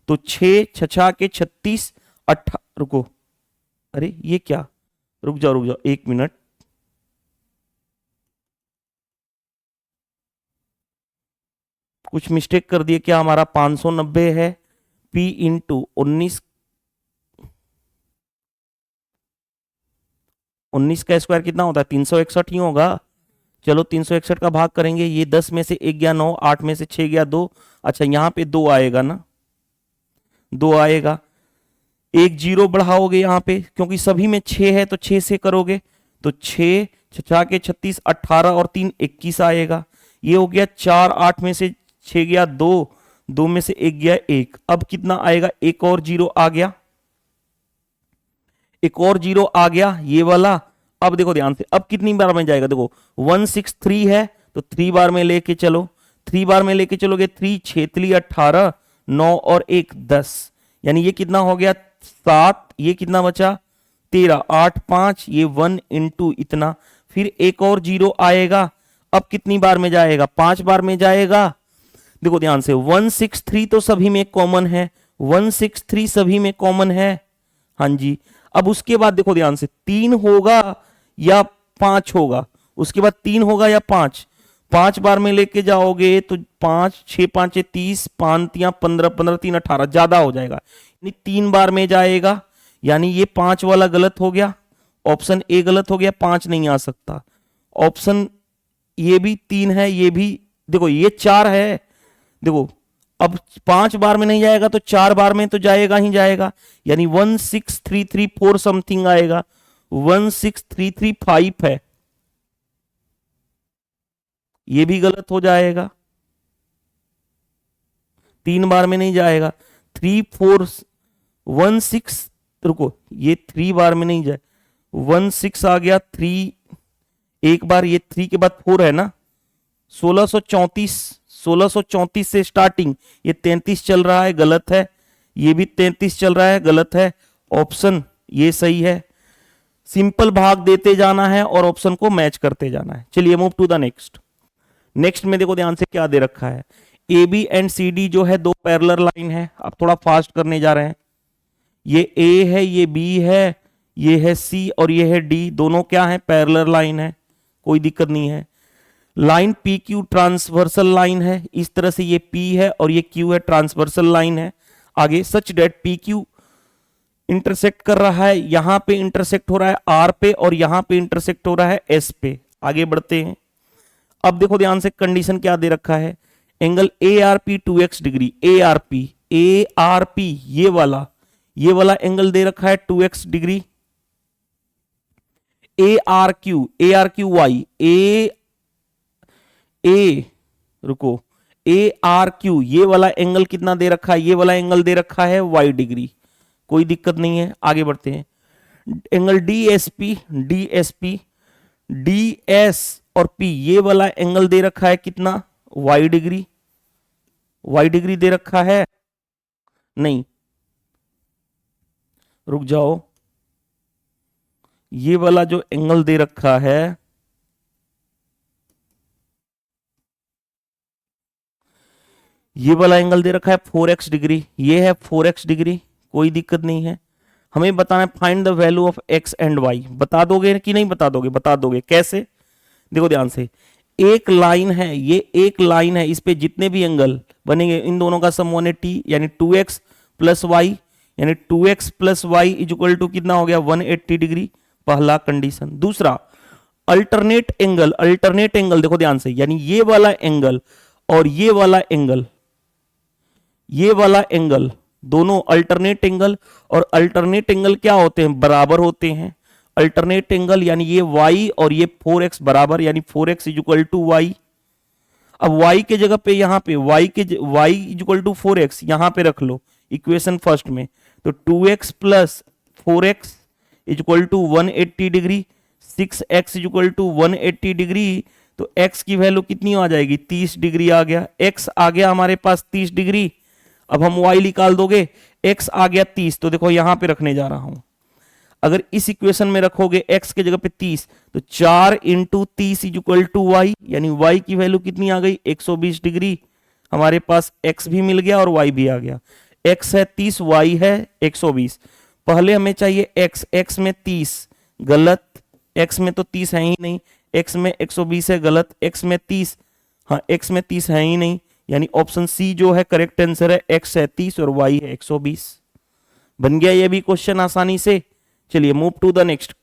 तो 6 छछा के 36 18। रुको, अरे ये क्या? रुक जाओ 1 मिनट। कुछ मिस्टेक कर दिए क्या? हमारा 590 है, P इंटू 19 का स्क्वायर कितना होता है? 361 ही होगा। चलो 361 का भाग करेंगे, ये 10 में से 1 गया 9, 8 में से 6 गया 2। अच्छा यहां पे 2 आएगा ना, 2 आएगा। 1 0 बढ़ाओगे यहां पे, क्योंकि सभी में 6 है तो 6 से करोगे, तो 6 छछा के 36 18 और 3 21 आएगा। ये हो गया 4, 8 में से 6 गया 2, 2 में से 1 गया 1। अब कितना आएगा? एक और 0 आ गया, एक और 0 आ गया, ये वाला। अब देखो ध्यान से, अब कितनी बार में जाएगा? देखो 163 है तो 3 बार में लेके चलो, 3 बार में लेके चलोगे, 3 6 18, 9 और 1 10, यानी ये कितना हो गया 7, ये कितना बचा 13, 8 5, ये 1 इंटू इतना, फिर एक और जीरो आएगा। अब कितनी बार में जाएगा 5 बार में जाएगा। देखो ध्यान से 163 तो सभी में कॉमन है, 163 सभी में कॉमन है, हाँ जी। अब उसके बाद देखो ध्यान से 3 होगा या 5 होगा, उसके बाद 3 होगा या 5, 5 बार में लेके जाओगे तो 5 6 5 30, 5 15 15 3 18, ज्यादा हो जाएगा, यानी 3 बार में जाएगा, यानी ये 5 वाला गलत हो गया, ऑप्शन ए गलत हो गया, 5 नहीं आ सकता। ऑप्शन ये भी 3 है, ये भी देखो ये 4 है, देखो अब 5 बार में नहीं जाएगा तो 4 बार में तो जाएगा ही जाएगा, यानी 16334 समथिंग आएगा, 16335 है, ये भी गलत हो जाएगा, 3 बार में नहीं जाएगा। 3 4 1 6, रुको ये 3 बार में नहीं जाए, 1 6 आ गया, 3 एक बार, ये 3 के बाद 4 है ना, 1634 से स्टार्टिंग, ये 33 चल रहा है, गलत है, ये भी 33 चल रहा है, गलत है, ऑप्शन ये सही है। सिंपल भाग देते जाना है और ऑप्शन को मैच करते जाना है। चलिए move to the next. Next में देखो ध्यान से क्या दे रखा है, A B and C D जो है दो पैरेलल लाइन है। अब थोड़ा फास्ट करने जा रहे हैं, ये ए है, ये बी है, ये है सी और ये है डी, दोनों क्या है पैरेलल लाइन है, कोई दिक्कत नहीं है। Line P Q transversal line है, इस तरह से ये पी है और ये क्यू है, ट्रांसवर्सल लाइन है। आगे सच डेट पी क्यू इंटरसेक्ट कर रहा है, यहां पे इंटरसेक्ट हो रहा है आर पे और यहां पे इंटरसेक्ट हो रहा है एस पे। आगे बढ़ते हैं। अब देखो ध्यान से कंडीशन क्या दे रखा है, angle A R P 2x degree, A R P ये वाला एंगल दे रखा है 2x degree. A R Q Y, रुको ए आर क्यू ये वाला एंगल कितना दे रखा है, ये वाला एंगल दे रखा है y डिग्री, कोई दिक्कत नहीं है। आगे बढ़ते हैं। एंगल डी एस और p ये वाला एंगल दे रखा है कितना y डिग्री, दे रखा है, नहीं रुक जाओ, ये वाला जो एंगल दे रखा है ये वाला एंगल दे रखा है 4x डिग्री, ये है 4x डिग्री, कोई दिक्कत नहीं है। हमें बताना है find the value of x and y। बता दोगे कि नहीं बता दोगे? बता दोगे। कैसे? देखो ध्यान से, एक लाइन है, ये एक लाइन है, इस पे जितने भी एंगल बनेंगे इन दोनों का सम 180 यानी 2x प्लस वाई, यानी 2x plus y is equal to कितना हो गया 180 डिग्री, पहला कंडीशन। दूसरा अल्टरनेट एंगल देखो ध्यान से, यानी ये वाला एंगल और ये वाला एंगल दोनों अल्टरनेट एंगल, और अल्टरनेट एंगल क्या होते हैं? बराबर होते हैं। अल्टरनेट एंगल यानी ये y और ये 4x बराबर, यानी 4x is equal to y. अब y के जगह पे यहां पे y is equal to 4x यहां पे रख लो इक्वेशन फर्स्ट में, तो 2x प्लस 4x is equal to 180 degree, 6x is equal to 180 degree, तो x की वैल्यू कितनी आ जाएगी 30 डिग्री आ गया, x आ गया हमारे पास 30 डिग्री। अब हम y निकाल दोगे, x आ गया 30, तो देखो यहां पे रखने जा रहा हूं, अगर इस इक्वेशन में रखोगे x के जगह पे 30, तो 4 into 30 is equal to y, यानी y की वैल्यू कितनी आ गई 120 डिग्री। हमारे पास x भी मिल गया और y भी आ गया, x है 30, y है 120। पहले हमें चाहिए x में 30 गलत, x में तो 30 है ही नहीं, x में 120 है गलत, x में 30, हाँ x में 30 है ही नहीं, यानी ऑप्शन सी जो है करेक्ट आंसर है, x है 30 और y है 120। बन गया ये भी क्वेश्चन आसानी से। चलिए move to the next.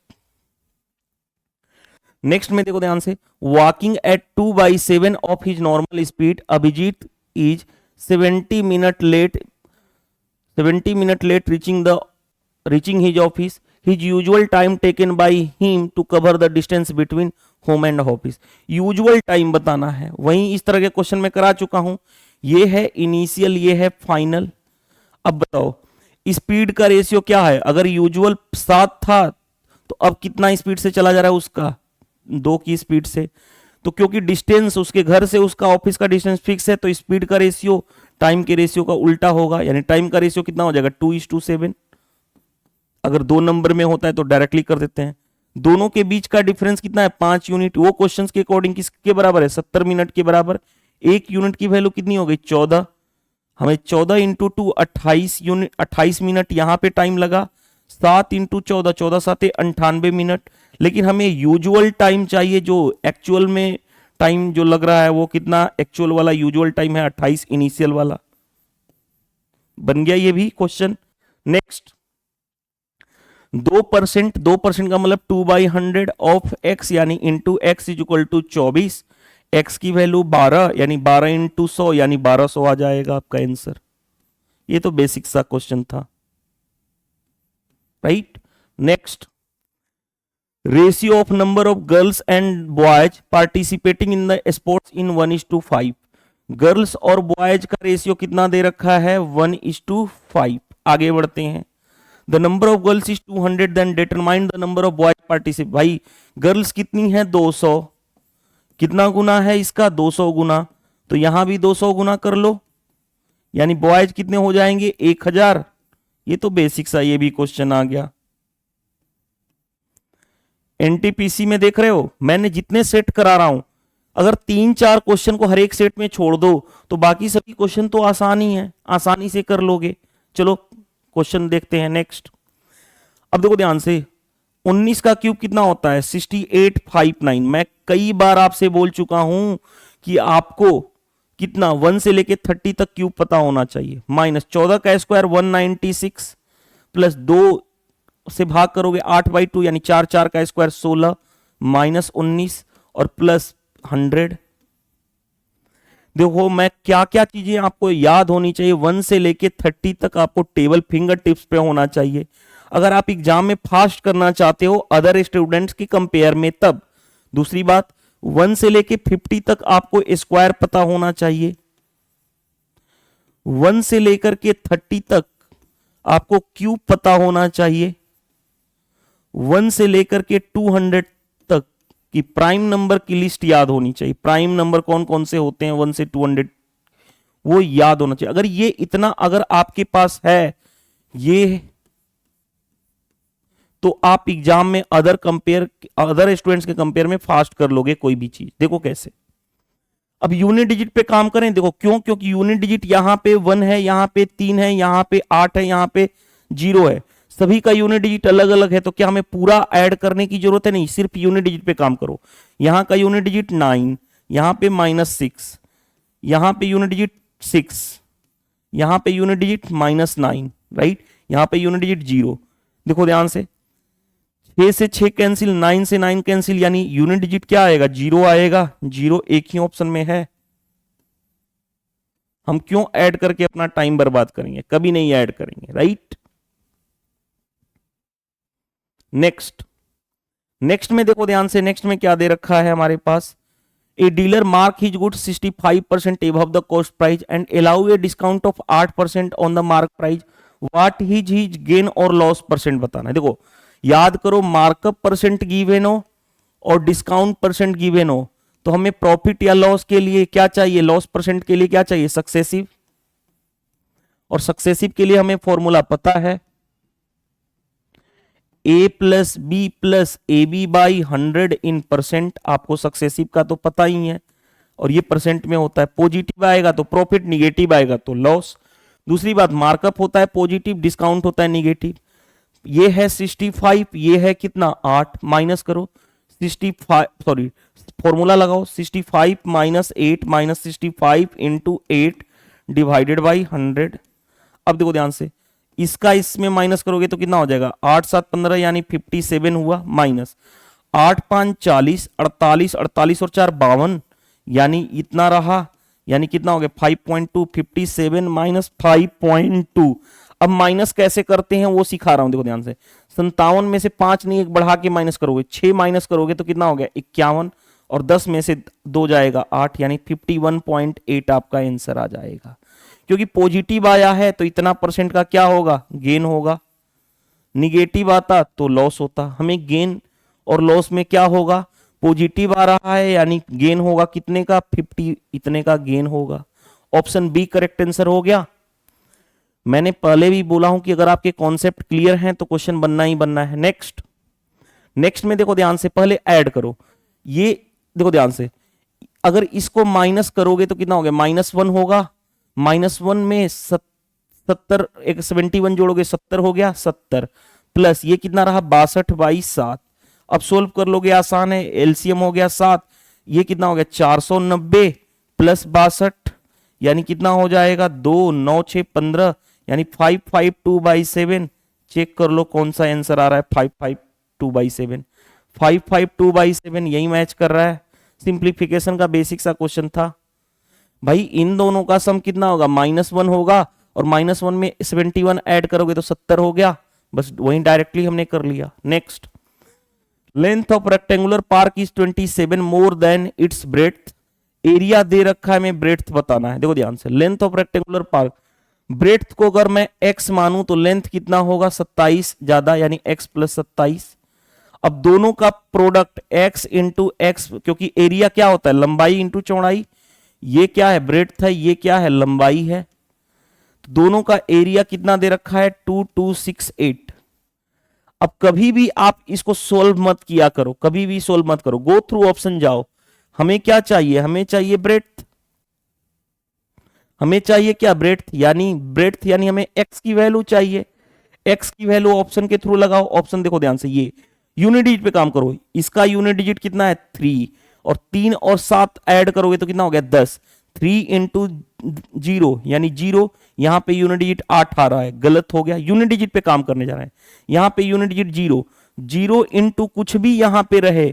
Next में देखो ध्यान से, walking at 2/7 of his normal speed Abhijeet is 70 minute late reaching his office. His usual time taken by him to cover the distance between home and office. Usual time बताना है, वहीं इस तरह के क्वेश्चन में करा चुका हूं। ये है इनिशियल, ये है फाइनल। अब बताओ स्पीड का रेशियो क्या है? अगर यूजुअल 7 था तो अब कितना स्पीड से चला जा रहा है उसका 2 की स्पीड से। तो क्योंकि डिस्टेंस उसके घर से उसका ऑफिस का डिस्टेंस फिक्स है, तो स्पीड का रेशियो टाइम के रेशियो का उल्टा होगा, यानी टाइम का रेशियो कितना हो जाएगा 2:7। अगर 2 नंबर में होता है तो डायरेक्टली कर देते हैं। दोनों के बीच का डिफरेंस कितना है 5 यूनिट। वो क्वेश्चन के अकॉर्डिंग किसके बराबर है 70 मिनट के बराबर। 1 यूनिट की वैल्यू कितनी हो गई 14। हमें 14 इंटू 2 28 यूनिट 28 मिनट यहां पे टाइम लगा। 7 इंटू 14 14 7 98 मिनट। लेकिन हमें यूजुअल टाइम चाहिए, जो एक्चुअल में टाइम जो लग रहा है वो कितना एक्चुअल वाला यूजुअल टाइम है 28 इनिशियल वाला। बन गया ये भी क्वेश्चन। नेक्स्ट 2% का मतलब 2/100 ऑफ x यानी into x is equal to 24। x की वैल्यू 12 यानी 12 इंटू 100 यानी 1200 आ जाएगा आपका आंसर। ये तो बेसिक सा क्वेश्चन था, right. Next ratio of number of girls and boys participating in the sports in 1:5। Girls और बॉयज का रेशियो कितना दे रखा है 1:5। आगे बढ़ते हैं। The number of girls is 200 then determine the number of boys participate. भाई गर्ल्स कितनी है 200, कितना गुना है इसका 200 गुना, तो यहां भी 200 गुना कर लो, यानी बॉयज कितने हो जाएंगे 1000। ये तो बेसिक सा ये भी क्वेश्चन आ गया। एनटीपीसी में देख रहे हो मैंने जितने सेट करा रहा हूं, अगर 3-4 क्वेश्चन को हर एक सेट में छोड़ दो तो बाकी सभी क्वेश्चन तो आसान ही है, आसानी से कर लोगे। चलो क्वेश्चन देखते हैं नेक्स्ट। अब देखो ध्यान से 19 का क्यूब कितना होता है 6859। मैं कई बार आपसे बोल चुका हूं कि आपको कितना 1 से लेके 30 तक क्यूब पता होना चाहिए। माइनस 14 का स्क्वायर 196 प्लस 2 से भाग करोगे 8/2 यानी 4 का स्क्वायर 16 माइनस 19 और प्लस 100। देखो मैं क्या क्या चीजें आपको याद होनी चाहिए 1 से लेके 30 तक आपको टेबल फिंगर टिप्स पे होना चाहिए। अगर आप एग्जाम में फास्ट करना चाहते हो अदर स्टूडेंट्स की कंपेयर में तब। दूसरी बात 1 से लेके 50 तक आपको स्क्वायर पता होना चाहिए। 1 से लेकर के 30 तक आपको क्यूब पता होना चाहिए। 1 से लेकर के 200 तक की प्राइम नंबर की लिस्ट याद होनी चाहिए। प्राइम नंबर कौन कौन से होते हैं 1 से 200 वो याद होना चाहिए। अगर ये इतना अगर आपके पास है ये, तो आप एग्जाम में अदर स्टूडेंट्स के कंपेयर में फास्ट कर लोगे कोई भी चीज। देखो कैसे। अब यूनिट डिजिट पे काम करें। देखो क्यों, क्योंकि यूनिट डिजिट यहां पे 1 है, यहां पे 3 है, यहां पे 8 है, यहां पे 0 है। सभी का यूनिट डिजिट अलग अलग है, तो क्या हमें पूरा ऐड करने की जरूरत है? नहीं, सिर्फ यूनिट डिजिट पे काम करो। यहां का यूनिट डिजिट 9, यहां पे -6, यहां पे यूनिट डिजिट 6, यहां पे यूनिट डिजिट -9, राइट। यहां पे यूनिट डिजिट 0। देखो ध्यान से 6 से 6 कैंसिल, 9 से 9 कैंसिल, यानी यूनिट डिजिट क्या आएगा 0 आएगा। 0 एक ही ऑप्शन में है। हम क्यों ऐड करके अपना टाइम बर्बाद करेंगे, कभी नहीं ऐड करेंगे, राइट। नेक्स्ट में देखो ध्यान से, नेक्स्ट में क्या दे रखा है हमारे पास। A dealer mark his good 65% above the cost price and allow a discount of 8% on the mark price. What his gain और लॉस परसेंट बताना है। देखो याद करो, मार्कअप परसेंट गिवन हो और डिस्काउंट परसेंट गिवन हो, तो हमें प्रॉफिट या लॉस के लिए क्या चाहिए, लॉस परसेंट के लिए क्या चाहिए सक्सेसिव। और सक्सेसिव के लिए हमें फॉर्मूला पता है a plus B plus A B by 100 in percent. आपको सक्सेसिव का तो पता ही है, और ये परसेंट में होता है। पॉजिटिव आएगा तो प्रॉफिट, निगेटिव आएगा तो लॉस। दूसरी बात मार्कअप होता है पॉजिटिव, डिस्काउंट होता है निगेटिव। ये है 65, ये है कितना 8, माइनस करो 65, सॉरी फॉर्मूला लगाओ 65 minus 8 minus 65 into 8 divided by 100। अब देखो ध्यान से, इसका इसमें माइनस करोगे तो कितना हो जाएगा 8 7 15 यानी 57 हुआ, माइनस 8 5 40, 48, 48 और 4 52 यानी इतना रहा, यानी कितना हो गया 5.2, 57 माइनस 5.2। अब माइनस कैसे करते हैं वो सिखा रहा हूं, देखो ध्यान से। 57 में से 5 नहीं एक बढ़ा के माइनस करोगे, 6 माइनस करोगे तो कितना हो गया 51, और 10 में से 2 जाएगा 8, यानी 51.8 आपका आंसर आ जाएगा। क्योंकि पॉजिटिव आया है तो इतना परसेंट का क्या होगा गेन होगा, निगेटिव आता तो लॉस होता। हमें गेन और लॉस में क्या होगा, पॉजिटिव आ रहा है यानी गेन होगा कितने का 50, इतने का गेन होगा, ऑप्शन बी करेक्ट आंसर हो गया। मैंने पहले भी बोला हूं कि अगर आपके कॉन्सेप्ट क्लियर हैं तो क्वेश्चन बनना ही बनना है। नेक्स्ट नेक्स्ट में देखो ध्यान से, पहले ऐड करो, ये देखो ध्यान से, अगर इसको माइनस करोगे तो कितना हो गया, -1 होगा, -1 में 70, एक 71 जोड़ोगे 70 हो गया, 70 प्लस ये कितना रहा 62/7। अब सोल्व कर लोगे, आसान है, एलसीएम हो गया 7, ये कितना हो गया 490 प्लस 62 यानी कितना हो जाएगा 2 9 6 15 यानी 552/7। चेक कर लो कौन सा आंसर आ रहा है, 552/7, 552/7 यही मैच कर रहा है। सिंप्लीफिकेशन का बेसिक सा क्वेश्चन था भाई। इन दोनों का सम कितना होगा, -1 होगा, और -1 में 71 ऐड करोगे तो 70 हो गया, बस वही डायरेक्टली हमने कर लिया। Next, length of rectangular park is 27 more than its breadth. Area दे रखा है, हमें ब्रेड्थ बताना है। देखो ध्यान से, length of rectangular park, breadth को अगर मैं x मानूं तो लेंथ कितना होगा 27 ज्यादा, यानी x + 27। अब दोनों का प्रोडक्ट x इंटू एक्स, क्योंकि एरिया क्या होता है, लंबाई इंटू चौड़ाई, ये क्या है ब्रेड्थ है, ये क्या है लंबाई है, तो दोनों का एरिया कितना दे रखा है 2268। अब कभी भी आप इसको सोल्व मत किया करो, कभी भी सोल्व मत करो, गो थ्रू ऑप्शन जाओ। हमें क्या चाहिए, हमें चाहिए ब्रेड्थ, हमें चाहिए क्या ब्रेड्थ, यानी ब्रेड्थ यानी हमें x की वैल्यू चाहिए, x की वैल्यू ऑप्शन के थ्रू लगाओ। ऑप्शन देखो ध्यान से, ये यूनिट डिजिट पे काम करो, इसका यूनिट डिजिट कितना है 3, और 3 और 7 ऐड करोगे तो कितना हो गया 10, 3 इंटू 0 यानी 0, यहां पे यूनिट डिजिट 8 आ रहा है, गलत हो गया, यूनिट डिजिट पे काम करने जा रहे हैं। यहां पे यूनिट डिजिट 0, 0 इंटू कुछ भी यहां पे रहे,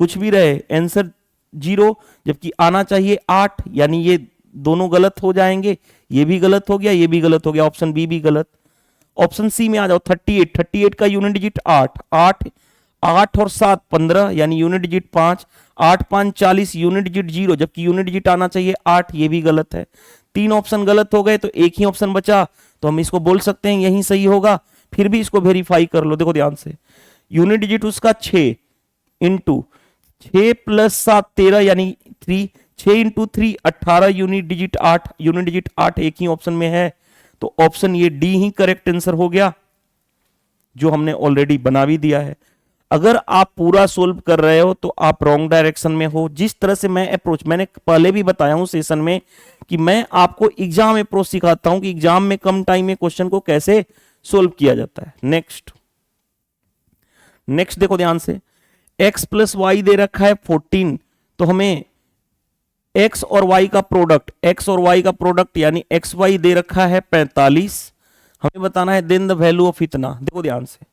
कुछ भी रहे, आंसर 0, जबकि आना चाहिए 8, यानी ये दोनों गलत हो जाएंगे, ये भी गलत हो गया, ये भी गलत हो गया, ऑप्शन बी भी गलत। ऑप्शन सी में आ जाओ, 38, 38 का यूनिट डिजिट 8, 8 8 और 7 15 यानी यूनिट डिजिट 5, 8 5 40 यूनिट डिजिट 0, जबकि यूनिट डिजिट आना चाहिए 8, ये भी गलत है। 3 ऑप्शन गलत हो गए तो एक ही ऑप्शन बचा, तो हम इसको बोल सकते हैं यही सही होगा। फिर भी इसको वेरीफाई कर लो, देखो ध्यान से, यूनिट डिजिट उसका 6 इंटू 6 + 7 13 यानी 3, 6 into 3 18, unit digit 8, unit digit 8 एक ही ऑप्शन में है, तो ऑप्शन ये डी ही करेक्ट आंसर हो गया, जो हमने ऑलरेडी बना भी दिया है। अगर आप पूरा सोल्व कर रहे हो तो आप रॉन्ग डायरेक्शन में हो। जिस तरह से मैं अप्रोच, मैंने पहले भी बताया हूं सेशन में कि मैं आपको एग्जाम अप्रोच सिखाता हूं कि एग्जाम में कम टाइम में क्वेश्चन को कैसे सोल्व किया जाता है। नेक्स्ट नेक्स्ट देखो ध्यान से, x + y दे रखा है 14, तो हमें x और y का प्रोडक्ट, x और y का प्रोडक्ट यानी xy दे रखा है 45, हमें बताना है देन द वैल्यू ऑफ इतना। देखो ध्यान से,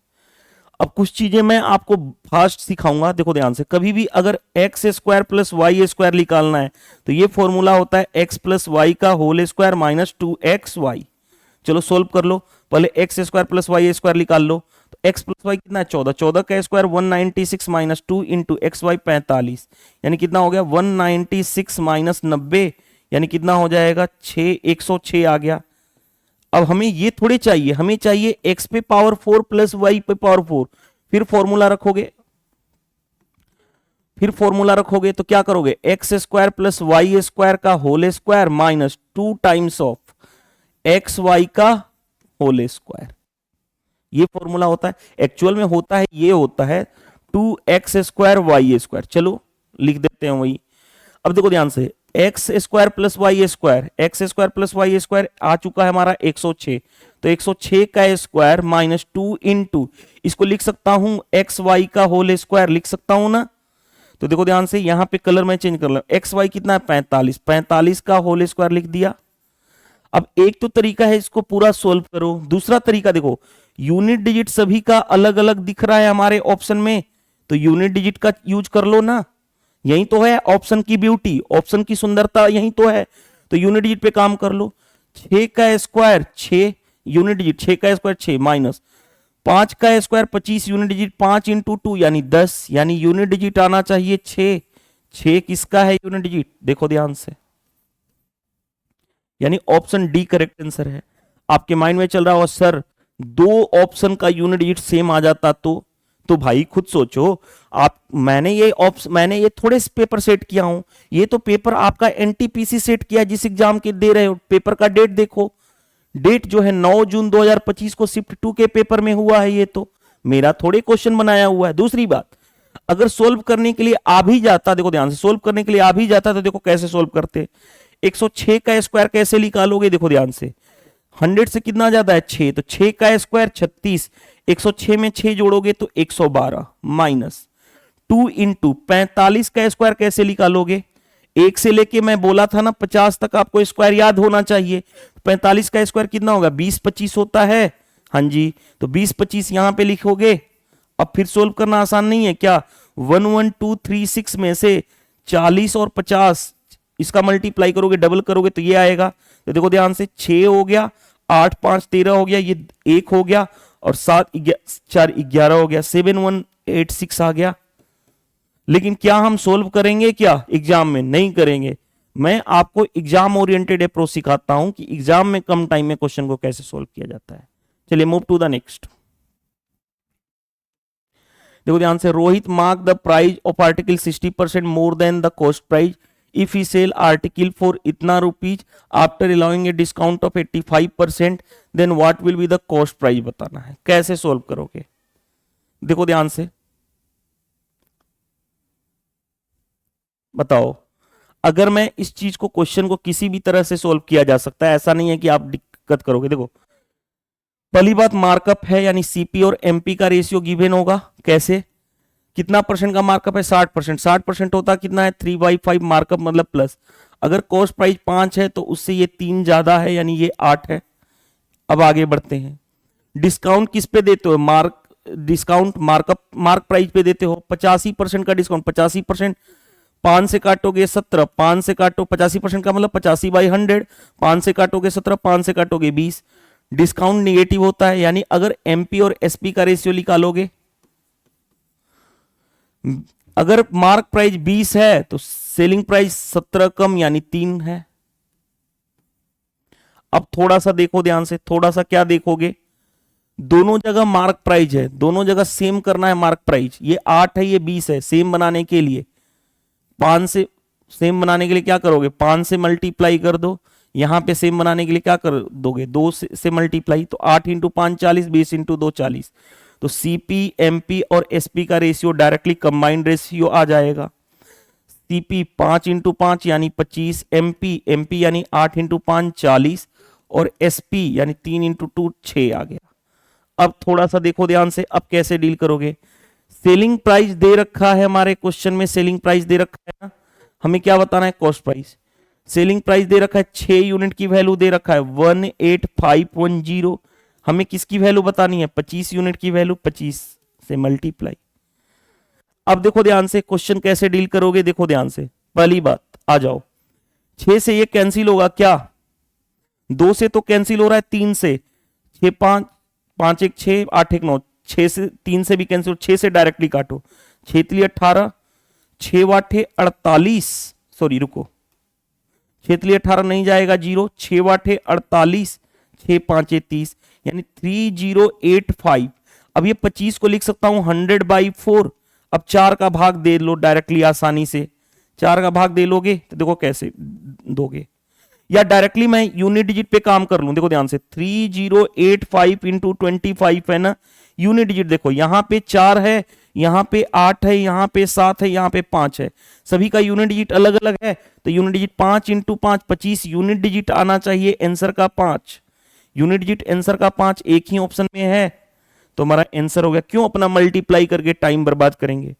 अब कुछ चीजें मैं आपको फास्ट सिखाऊंगा, देखो ध्यान से, कभी भी अगर x² + y² निकालना है तो ये फॉर्मूला होता है x + y का होल स्क्वायर माइनस 2xy। चलो सोल्व कर लो, पहले x² + y² निकाल लो, तो x + y कितना है 14, 14 का स्क्वायर 196 माइनस 2 इंटू xy 45, यानी कितना हो गया 196 माइनस 90, यानी कितना हो जाएगा 6, 106 आ गया। अब हमें ये थोड़े चाहिए, हमें चाहिए x पे पावर 4 प्लस y पे पावर 4, फिर फॉर्मूला रखोगे, फिर फॉर्मूला रखोगे तो क्या करोगे, x² + y² का whole square minus 2 times of xy का होल स्क्वायर, ये फॉर्मूला होता है। एक्चुअल में होता है, ये होता है 2x² y²। चलो लिख देते हैं वही। अब देखो ध्यान से, x² + y², x² + y² आ चुका है हमारा 106, तो 106 का स्क्वायर माइनस 2 इंटू, इसको लिख सकता हूं xy का होल स्क्वायर लिख सकता हूं ना। तो देखो ध्यान से, यहां पे कलर मैं चेंज कर लूं, xy कितना है 45, 45 का होल स्क्वायर लिख दिया। अब एक तो तरीका है इसको पूरा सोल्व करो, दूसरा तरीका देखो, यूनिट डिजिट सभी का अलग अलग दिख रहा है हमारे ऑप्शन में, तो यूनिट डिजिट का यूज कर लो ना, यही तो है ऑप्शन की ब्यूटी, ऑप्शन की सुंदरता यही तो है। तो यूनिट डिजिट पे काम कर लो, 6 का स्क्वायर 6, यूनिट डिजिट 6 का स्क्वायर 6 माइनस 5 का स्क्वायर 25, यूनिट डिजिट 5 इंटू 2 यानी 10, यानी यूनिट डिजिट आना चाहिए 6, 6 किसका है यूनिट डिजिट, देखो ध्यान से, यानी ऑप्शन डी करेक्ट आंसर है। आपके माइंड में चल रहा हो सर 2 ऑप्शन का यूनिट डिजिट सेम आ जाता तो तो भाई खुद सोचो आप, मैंने ये थोड़े से पेपर सेट किया हूं, ये तो पेपर आपका एनटीपीसी सेट किया जिस एग्जाम के दे रहे हो। पेपर का डेट देखो, डेट जो है 9 जून 2025 को शिफ्ट 2 के पेपर में हुआ है। ये तो मेरा थोड़े क्वेश्चन बनाया हुआ है। दूसरी बात, अगर सोल्व करने के लिए आ भी जाता, देखो ध्यान से, सोल्व करने के लिए आ भी जाता तो देखो कैसे सोल्व करते। 106 का स्क्वायर कैसे निकालोगे, देखो ध्यान से, 100 से कितना ज्यादा है 6, तो 6 का स्क्वायर 36, 106 में 6 जोड़ोगे तो 112 माइनस 2 इंटू 45 का स्क्वायर कैसे निकालोगे, 1 से लेके मैं बोला था ना 50 तक आपको स्क्वायर याद होना चाहिए। 45 का स्क्वायर कितना होगा, 20-25 होता है। हाँ जी, तो 20-25 यहां पे लिखोगे। अब फिर सोल्व करना आसान नहीं है क्या, 11236 में से 40 और 50 इसका मल्टीप्लाई करोगे, डबल करोगे तो ये आएगा। तो देखो ध्यान से, 6 हो गया, 8 5 13 हो गया, ये 1 हो गया, और 7 4 11 हो गया, 7186 आ गया। लेकिन क्या हम सोल्व करेंगे क्या एग्जाम में, नहीं करेंगे। मैं आपको एग्जाम ओरिएंटेड अप्रोच सिखाता हूं कि एग्जाम में कम टाइम में क्वेश्चन को कैसे सोल्व किया जाता है। चलिए मूव टू द नेक्स्ट। देखो ध्यान से, Rohit mark the price of article 60% more than the cost price if he sell article for इतना rupees after allowing a discount of 85%, then what will be the cost price बताना है। कैसे solve करोगे, देखो ध्यान से बताओ। अगर मैं इस चीज को, क्वेश्चन को किसी भी तरह से सोल्व किया जा सकता है, ऐसा नहीं है कि आप दिक्कत करोगे। देखो पहली बात, मार्कअप है यानी सीपी और एमपी का रेशियो गिवन होगा। कैसे, कितना परसेंट का मार्कअप है, 60%। 60% होता कितना है, 3/5 मार्कअप मतलब प्लस। अगर कॉस्ट प्राइस 5 है तो उससे ये 3 ज्यादा है यानी ये 8 है। अब आगे बढ़ते हैं, डिस्काउंट किस पे देते हो, डिस्काउंट मार्कअप मार्क प्राइस पे देते हो। 85% का डिस्काउंट, 85% 5 से काटोगे 17, 5 से काटो 85% का मतलब 85/100, 5 से काटोगे 17, 5 से काटोगे 20। डिस्काउंट निगेटिव होता है, यानी अगर एमपी और एसपी का रेशियो निकालोगे, अगर मार्क प्राइस 20 है तो सेलिंग प्राइस 17 कम यानी 3 है। अब थोड़ा सा देखो ध्यान से, थोड़ा सा क्या देखोगे, दोनों जगह मार्क प्राइस है, दोनों जगह सेम करना है मार्क प्राइस। ये 8 है, ये 20 है। सेम बनाने के लिए 5 से, सेम बनाने के लिए क्या करोगे, 5 से मल्टीप्लाई कर दो। यहां पे सेम बनाने के लिए क्या कर दोगे, 2 से मल्टीप्लाई। तो 8 इंटू 5 40, 20 इंटू 2 40। तो सीपी एमपी और एसपी का रेशियो डायरेक्टली कंबाइंड रेशियो आ जाएगा। सीपी 5 इंटू 5 यानी 25, एमपी यानी 8 इंटू 5 40, और एसपी यानी 3 इंटू 2 6 आ गया। अब थोड़ा सा देखो ध्यान से, अब कैसे डील करोगे। सेलिंग प्राइस दे रखा है हमारे क्वेश्चन में, सेलिंग प्राइस दे रखा है ना, हमें क्या बताना है, कॉस्ट प्राइस। सेलिंग प्राइस दे रखा है, 6 यूनिट की वैल्यू दे रखा है 18510। हमें किसकी वैल्यू बतानी है, 25 यूनिट की वैल्यू, 25 से मल्टीप्लाई। अब देखो ध्यान से, क्वेश्चन कैसे डील करोगे, देखो ध्यान से। पहली बात, आ जाओ, 6 से ये कैंसिल होगा क्या, 2 से तो कैंसिल हो रहा है, 3 से, 6 5 5 1 6 8 1 9, 6 से 3 से भी कैंसिल, 6 से डायरेक्टली काटो, 6 3 18, 6 8 48, सॉरी रुको, 6 3 18 नहीं जाएगा 0, 6 8 48, 6 5 30 यानी 3085। अब ये 25 को लिख सकता हूं 100/4। अब 4 का भाग दे लो डायरेक्टली आसानी से, 4 का भाग दे लोगे तो देखो कैसे दोगे, या डायरेक्टली मैं यूनिट डिजिट पे काम कर लूं। देखो ध्यान से, 3085 इंटू 25 है ना, यूनिट डिजिट देखो, यहां पे 4 है, यहां पे 8 है, यहां पे 7 है, यहां पे 5 है, सभी का यूनिट डिजिट अलग अलग है। तो unit digit 5 into 5 25 unit digit आना चाहिए आंसर का 5, यूनिट डिजिट आंसर का 5 एक ही ऑप्शन में है, तो हमारा आंसर हो गया। क्यों अपना मल्टीप्लाई करके टाइम बर्बाद करेंगे।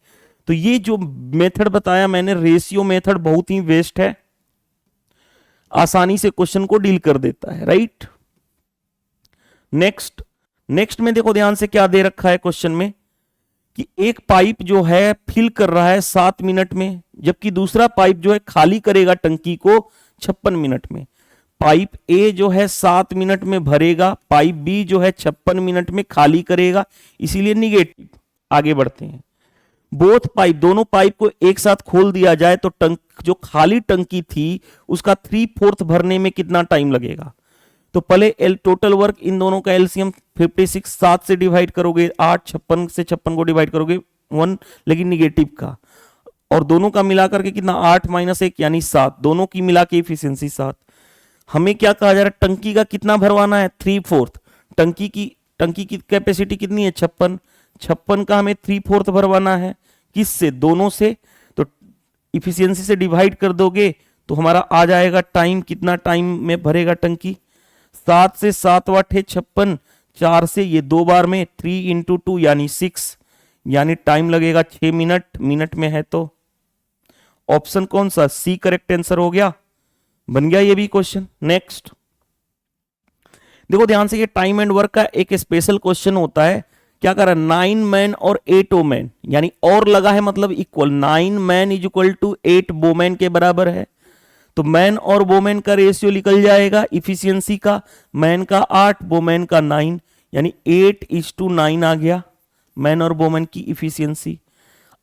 तो ये जो मेथड बताया मैंने, रेशियो मेथड, बहुत ही वेस्ट है, आसानी से क्वेश्चन को डील कर देता है, राइट। नेक्स्ट में देखो ध्यान से, क्या दे रखा है क्वेश्चन में कि एक पाइप जो है फिल कर रहा है 7 मिनट में, जबकि दूसरा पाइप जो है खाली करेगा टंकी को 56 मिनट में। पाइप ए जो है 7 मिनट में भरेगा, पाइप बी जो है 56 मिनट में खाली करेगा, इसीलिए निगेटिव। आगे बढ़ते हैं, बोथ पाइप, दोनों पाइप को एक साथ खोल दिया जाए तो जो खाली टंकी थी उसका 3/4 भरने में कितना टाइम लगेगा। तो पहले टोटल वर्क इन दोनों का एलसीएम 56 7 से डिवाइड करोगे, 8 56 से 56 को डिवाइड करोगे 1, लेकिन निगेटिव का, और दोनों का मिलाकर के कितना 8 - 1 यानी 7, दोनों की मिला के इफिशियंसी 7। हमें क्या कहा जा रहा है, टंकी का कितना भरवाना है 3/4। टंकी की कैपेसिटी कितनी है 56, 56 का हमें 3/4 भरवाना है, किससे, दोनों से। तो इफिशियंसी से डिवाइड कर दोगे तो हमारा आ जाएगा टाइम, कितना टाइम में भरेगा टंकी, 7 से 7 8 है 56, 4 से ये 2 बार में 3 × 2 यानी 6, यानी टाइम लगेगा 6 मिनट, मिनट में है तो ऑप्शन कौन सा, सी करेक्ट आंसर हो गया, बन गया ये भी क्वेश्चन। नेक्स्ट देखो ध्यान से, ये टाइम एंड वर्क का एक स्पेशल क्वेश्चन होता है। क्या कर रहा है, 9 मैन और 8 वोमेन, यानी और लगा है मतलब equal, 9 man is equal to 8 women के बराबर है। तो मैन और वोमेन का रेशियो निकल जाएगा इफिशियंसी का, मैन का 8 वोमेन का 9, यानी 8:9 आ गया मैन और वोमेन की इफिशियंसी।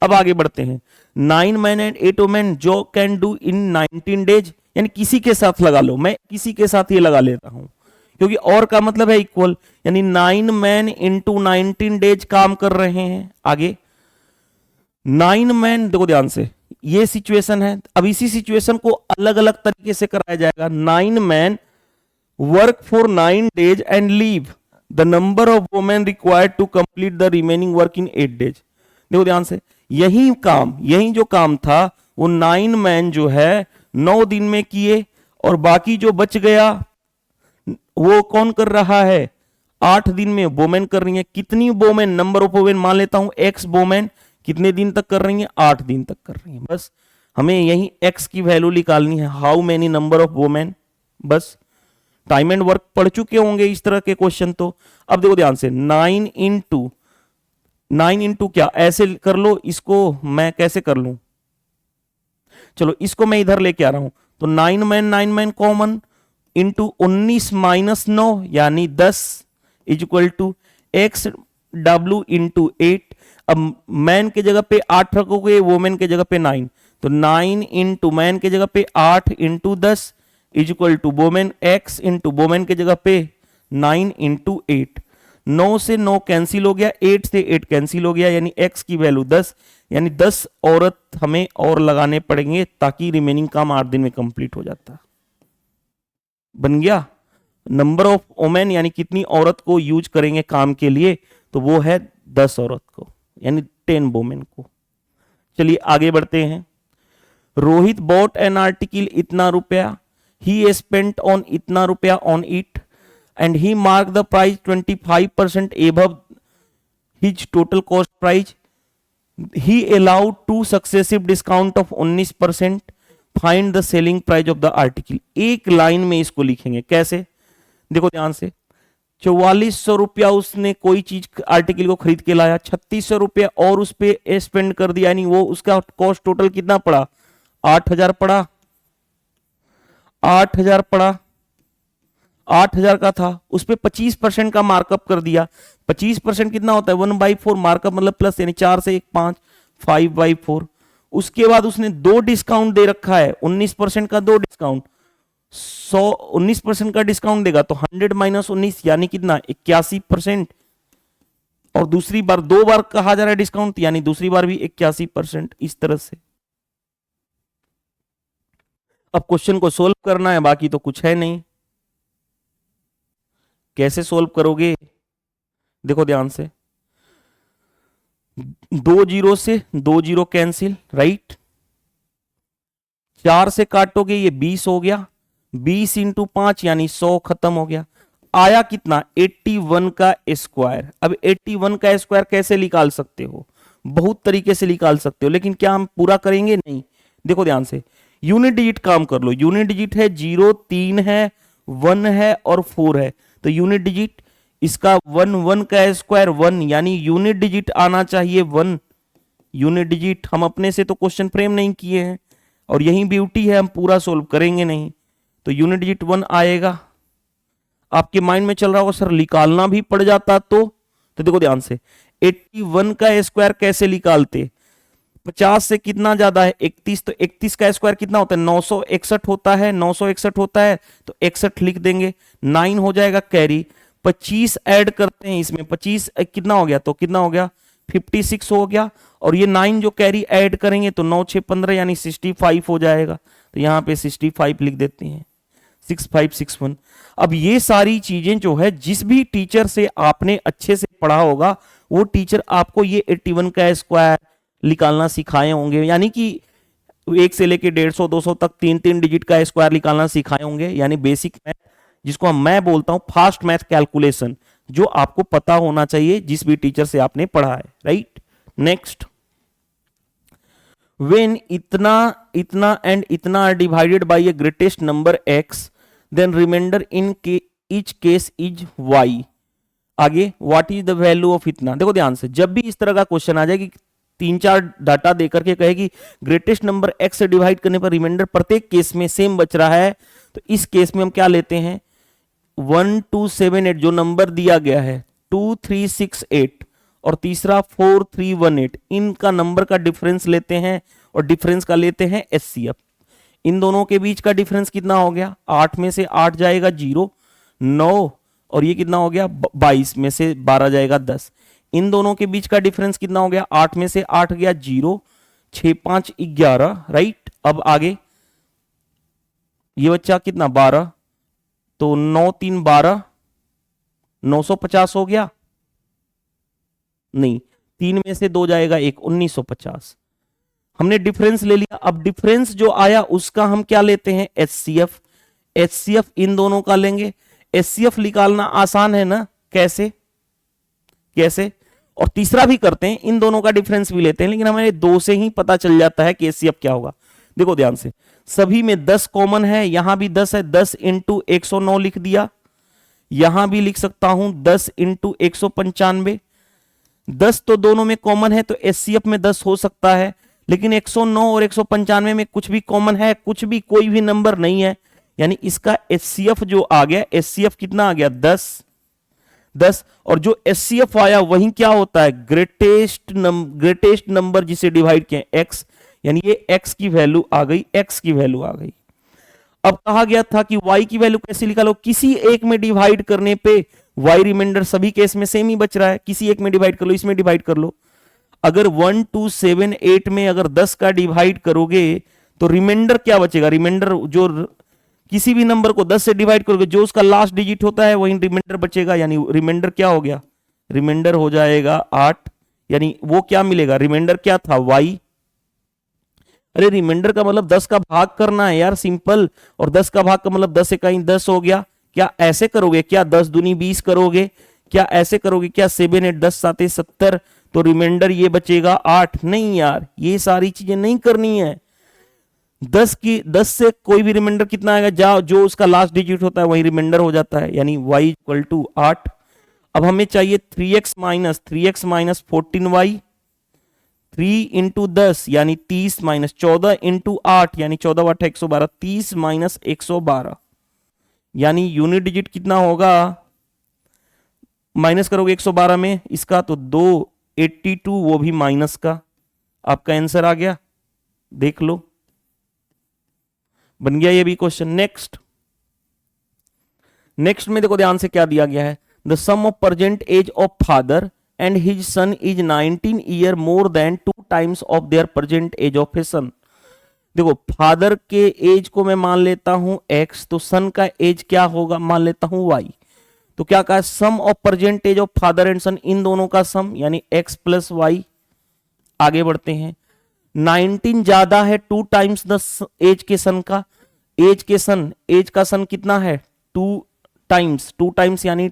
अब आगे बढ़ते हैं, 9 मैन एंड 8 वोमेन जो कैन डू इन 19 डेज, यानी किसी के साथ लगा लो, मैं किसी के साथ ये लगा लेता हूं क्योंकि और का मतलब है इक्वल, यानी 9 मैन इंटू 19 डेज काम कर रहे हैं। आगे 9 मैन, देखो ध्यान से, ये सिचुएशन है, अब इसी सिचुएशन को अलग अलग तरीके से कराया जाएगा। 9 man work for 9 days and leave the number of women required to complete the remaining work in 8 days. देखो ध्यान से, यही जो काम था वो 9 मैन जो है 9 दिन में किए, और बाकी जो बच गया वो कौन कर रहा है, 8 दिन में वोमेन कर रही है। कितनी वोमेन, नंबर ऑफ वोमेन मान लेता हूं x वोमेन, कितने दिन तक कर रही है, 8 दिन तक कर रही है। बस हमें यही x की वैल्यू निकालनी है, how many number of women. बस टाइम एंड वर्क पढ़ चुके होंगे इस तरह के क्वेश्चन। तो अब देखो ध्यान से, 9 इंटू क्या, ऐसे कर लो, इसको मैं कैसे कर लूं, चलो इसको मैं इधर लेके आ रहा हूं। तो 9 मैन कॉमन इंटू 19 - 9 यानी 10 is equal to X W into 8। अब मैन के जगह पे 8 रखोगे, वोमेन के जगह पे 9, तो 9 इंटू मैन के जगह पे 8 into 10 is equal to women X into women के जगह पे 9 इंटू 8। 9 से 9 कैंसिल हो गया, 8 से 8 कैंसिल हो गया, यानी x की वैल्यू 10, यानी 10 औरत हमें और लगाने पड़ेंगे ताकि रिमेनिंग काम 8 दिन में कंप्लीट हो जाता। बन गया नंबर ऑफ वोमेन, यानी कितनी औरत को यूज करेंगे काम के लिए, तो वो है 10 औरत को, यानी 10 वोमेन को। चलिए आगे बढ़ते हैं। रोहित बॉट एन आर्टिकल इतना रुपया, ही स्पेंट ऑन इतना रुपया on it and he marked the price 25% above his total cost price. He allowed 2 successive discount of 19%. Find the selling price of the article. एक लाइन में इसको लिखेंगे कैसे, देखो ध्यान से, 4400 रुपया उसने कोई चीज आर्टिकल को खरीद के लाया, 3600 रुपया और उस पर स्पेंड कर दिया, यानी वो उसका कॉस्ट टोटल कितना पड़ा, 8000 पड़ा, 8000 पड़ा, 8000 का था, उस पर 25% का मार्कअप कर दिया। 25% कितना होता है, 1/4 मार्कअप मतलब प्लस, यानी 4 से 1 5, 5/4। उसके बाद उसने 2 डिस्काउंट दे रखा है, 19% का 2 डिस्काउंट, 19% का डिस्काउंट देगा तो 100 - 19 यानी कितना 81%, और दूसरी बार 2 बार कहा जा रहा है डिस्काउंट, यानी दूसरी बार भी 81%। इस तरह से अब क्वेश्चन को सोल्व करना है, बाकी तो कुछ है नहीं। कैसे सोल्व करोगे, देखो ध्यान से, 2 जीरो से 2 जीरो कैंसिल, राइट, 4 से काटोगे ये 20 हो गया, 20 इंटू 5 यानी 100 खत्म हो गया। आया कितना 81 का स्क्वायर। अब 81 का स्क्वायर कैसे निकाल सकते हो, बहुत तरीके से निकाल सकते हो, लेकिन क्या हम पूरा करेंगे, नहीं। देखो ध्यान से, यूनिट डिजिट काम कर लो, यूनिट डिजिट है 0 3 है 1 है और 4 है, तो यूनिट डिजिट इसका 1 का स्क्वायर 1, यानी यूनिट डिजिट आना चाहिए 1। यूनिट डिजिट हम अपने से तो क्वेश्चन फ्रेम नहीं किए हैं, और यही ब्यूटी है, हम पूरा सोल्व करेंगे नहीं, तो यूनिट डिजिट 1 आएगा। आपके माइंड में चल रहा होगा सर निकालना भी पड़ जाता तो देखो ध्यान से, 81 का स्क्वायर कैसे निकालते, 50 से कितना ज्यादा है 31, तो 31 का स्क्वायर कितना होता है 961 होता है, 961 होता है तो 61 लिख देंगे, 9 हो जाएगा कैरी। 25 ऐड करते हैं इसमें, 25 कितना हो गया, तो कितना हो गया 56 हो गया, और ये 9 जो कैरी ऐड करेंगे तो 9 6 15 यानी 65 हो जाएगा, तो यहाँ पे 65 लिख देते हैं, 6561। अब ये सारी चीजें जो है जिस भी टीचर से आपने अच्छे से पढ़ा होगा वो टीचर आपको ये 81 का स्क्वायर निकालना सिखाए होंगे, यानी कि 1 से लेके 150 200 तक 3 डिजिट का स्क्वायर निकालना सिखाए होंगे, यानी बेसिक मैथ जिसको मैं बोलता हूं फास्ट मैथ कैलकुलेशन, जो आपको पता होना चाहिए जिस भी टीचर से आपने पढ़ा है, राइट। नेक्स्ट, when इतना इतना एंड इतना are divided by a greatest number x, then remainder in each case is y। आगे what is the value of इतना, देखो ध्यान से, जब भी इस तरह का क्वेश्चन आ जाए कि 3-4 डाटा देकर के कहे कि ग्रेटेस्ट नंबर x से डिवाइड करने पर रिमाइंडर प्रत्येक केस में सेम बच रहा है, तो इस केस में हम क्या लेते हैं 1278 जो नंबर दिया गया है 2368 और तीसरा 4318, इनका नंबर का डिफरेंस लेते हैं और डिफरेंस का लेते हैं एचसीएफ। इन दोनों के बीच का डिफरेंस कितना हो गया, 8 में से 8 जाएगा 0 9, और ये कितना हो गया 22 में से 12 जाएगा 10। इन दोनों के बीच का डिफरेंस कितना हो गया, 8 में से 8 गया 0 6 5 11, राइट। अब आगे ये बच्चा कितना 12, तो 9 3 12, 950 हो गया, नहीं 3 में से 2 जाएगा 1, 1950। हमने डिफरेंस ले लिया, अब डिफरेंस जो आया उसका हम क्या लेते हैं एचसीएफ। एचसीएफ इन दोनों का लेंगे, एचसीएफ निकालना आसान है ना, कैसे कैसे, और तीसरा भी करते हैं, इन दोनों का डिफरेंस भी लेते हैं, लेकिन हमें 2 से ही पता चल जाता है कि एचसीएफ क्या होगा। देखो ध्यान से, सभी में 10 कॉमन है, यहां भी 10 है, 10 इंटू 109 लिख दिया, यहां भी लिख सकता हूं 10 इंटू 195। 10 तो दोनों में कॉमन है तो एचसीएफ में 10 हो सकता है, लेकिन 109 और 195 में कुछ भी कॉमन है, कुछ भी कोई भी नंबर नहीं है, यानी इसका एचसीएफ जो आ गया, एचसीएफ कितना आ गया 10, और जो एचसीएफ आया वही क्या होता है ग्रेटेस्ट नंबर जिसे डिवाइड किया x, यानी ये x की वैल्यू आ गई, x की वैल्यू आ गई। अब कहा गया था कि y की वैल्यू कैसे निकालो, किसी एक में डिवाइड करने पे y रिमाइंडर सभी केस में सेम ही बच रहा है, किसी एक में डिवाइड कर लो, इसमें डिवाइड कर लो। अगर 1278 में अगर 10 का डिवाइड करोगे तो रिमाइंडर क्या बचेगा, रिमाइंडर जो किसी भी नंबर को 10 से डिवाइड करोगे जो उसका लास्ट डिजिट होता है वही रिमाइंडर बचेगा, यानी रिमाइंडर क्या हो गया, रिमाइंडर हो जाएगा 8, यानी वो क्या मिलेगा, रिमाइंडर क्या था y। अरे रिमाइंडर का मतलब 10 का भाग करना है यार, सिंपल, और 10 का भाग का मतलब 10 इकाई 10 हो गया। क्या ऐसे करोगे, क्या 10 दूनी 20 करोगे, क्या ऐसे करोगे, क्या 7 8 10 7 70, तो रिमाइंडर ये बचेगा 8। नहीं यार, ये सारी चीजें नहीं करनी है। 10 से कोई भी रिमाइंडर कितना आएगा, जो उसका लास्ट डिजिट होता है वही रिमाइंडर हो जाता है, यानी y इक्वल टू 8। अब हमें चाहिए 3x माइनस 14y, 3 इंटू 10 यानी 30 माइनस 14 इंटू 8 यानी 14 8 112, 30 माइनस 112, यानी यूनिट डिजिट कितना होगा, माइनस करोगे 112 में इसका तो 282, वो भी माइनस का, आपका आंसर आ गया, देख लो बन गया ये भी क्वेश्चन। नेक्स्ट में देखो ध्यान से क्या दिया गया है, the sum of present age of father and his son is 19 year more than 2 times of their present age of his son. देखो फादर के एज को मैं मान लेता हूं x, तो सन का एज क्या होगा मान लेता हूं y। तो क्या कहा, sum of present age of father and son, इन दोनों का सम यानी x प्लस वाई। आगे बढ़ते हैं, 19 ज्यादा है 2 टाइम्स द एज के सन का, एज का सन कितना है 2 टाइम्स यानी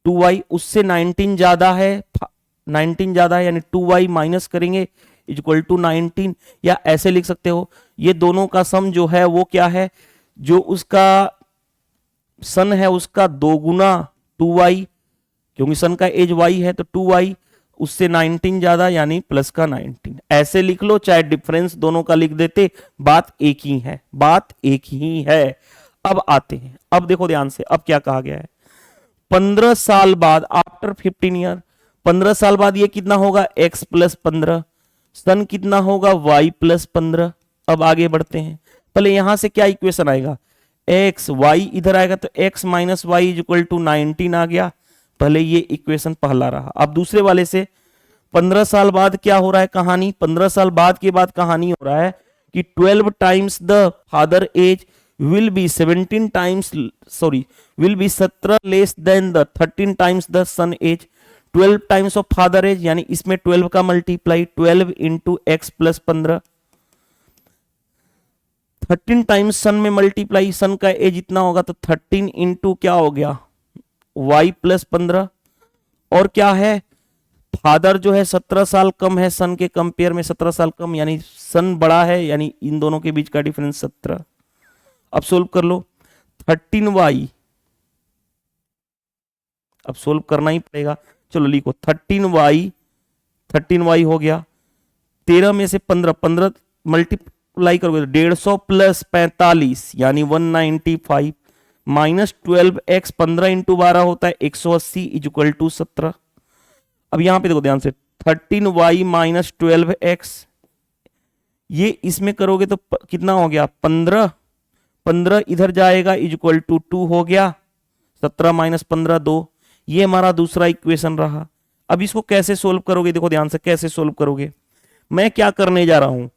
2y, उससे 19 ज्यादा है यानी 2y माइनस करेंगे इक्वल टू 19, या ऐसे लिख सकते हो ये दोनों का सम जो है वो क्या है, जो उसका सन है उसका 2 गुना 2y, क्योंकि सन का एज y है तो 2y, उससे 19 ज्यादा यानी प्लस का 19, ऐसे लिख लो, चाहे डिफरेंस दोनों का लिख देते, बात एक ही है। अब आते हैं, अब देखो ध्यान से, अब क्या कहा गया है, 15 साल बाद आफ्टर 15 ईयर, 15 साल बाद ये कितना होगा x प्लस 15, सन कितना होगा y प्लस 15। अब आगे बढ़ते हैं, पहले यहां से क्या इक्वेशन आएगा, x y इधर आएगा तो x minus Y is equal to 19 आ गया। पहले ये इक्वेशन पहला रहा। अब दूसरे वाले से 15 साल बाद क्या हो रहा है कहानी, 15 साल बाद के बाद कहानी हो रहा है कि 12 times the father age will be 17 times sorry will be 17 less than the 13 times the son age. 12 times of father age यानी इसमें 12 का multiply 12 into X plus 15, 13 times son में मल्टीप्लाई, सन का एज इतना होगा तो 13 इंटू क्या हो गया y प्लस 15। और क्या है, फादर जो है 17 साल कम है सन के कंपेयर में, 17 साल कम यानी सन बड़ा है, यानी इन दोनों के बीच का डिफरेंस 17। अब सोल्व कर लो 13y, अब सोल्व करना ही पड़ेगा, चलो लिखो 13y हो गया, 13 में से 15 मल्टीप्लाई करोगे तो 150 प्लस 45 यानी 195 माइनस 12x 15 इंटू 12 होता है 180 इज इक्वल टू 17। अब यहां पे देखो ध्यान से 13y माइनस 12x, ये इसमें करोगे तो कितना हो गया 15, 15 इधर जाएगा इज इक्वल टू 2 हो गया, 17 माइनस 15 2, ये हमारा दूसरा इक्वेशन रहा। अब इसको कैसे सोल्व करोगे, देखो ध्यान से कैसे सोल्व करोगे, मैं क्या करने जा रहा हूं,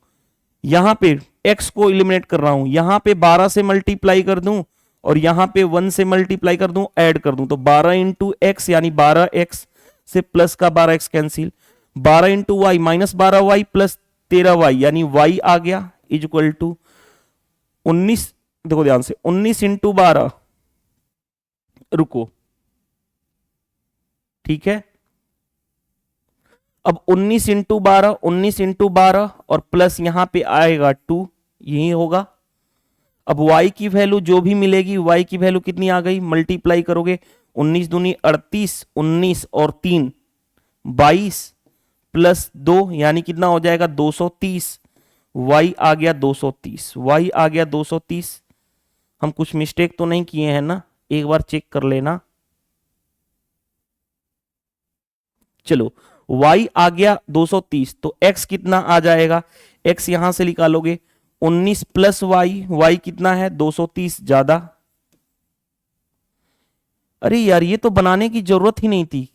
यहां पे x को एलिमिनेट कर रहा हूं, यहां पे 12 से मल्टीप्लाई कर दूं और यहां पे 1 से मल्टीप्लाई कर दूं, ऐड कर दूं तो 12 इंटू एक्स यानी 12x से प्लस का 12x cancel, 12 into Y minus 12y plus 13y यानी y आ गया इज इक्वल टू 19। देखो ध्यान से 19 इंटू 12, रुको ठीक है, अब 19 इंटू 12, 19 इंटू 12 और प्लस यहां पे आएगा 2, यही होगा। अब y की वैल्यू जो भी मिलेगी, y की वैल्यू कितनी आ गई, मल्टीप्लाई करोगे 19 दूनी 38, 19 और 3 22 प्लस 2 यानी कितना हो जाएगा 230, y आ गया 230, y आ गया 230। हम कुछ मिस्टेक तो नहीं किए हैं ना, एक बार चेक कर लेना। चलो y आ गया 230 तो x कितना आ जाएगा, x यहां से निकालोगे 19 प्लस y कितना है 230 ज्यादा, अरे यार ये तो बनाने की जरूरत ही नहीं थी,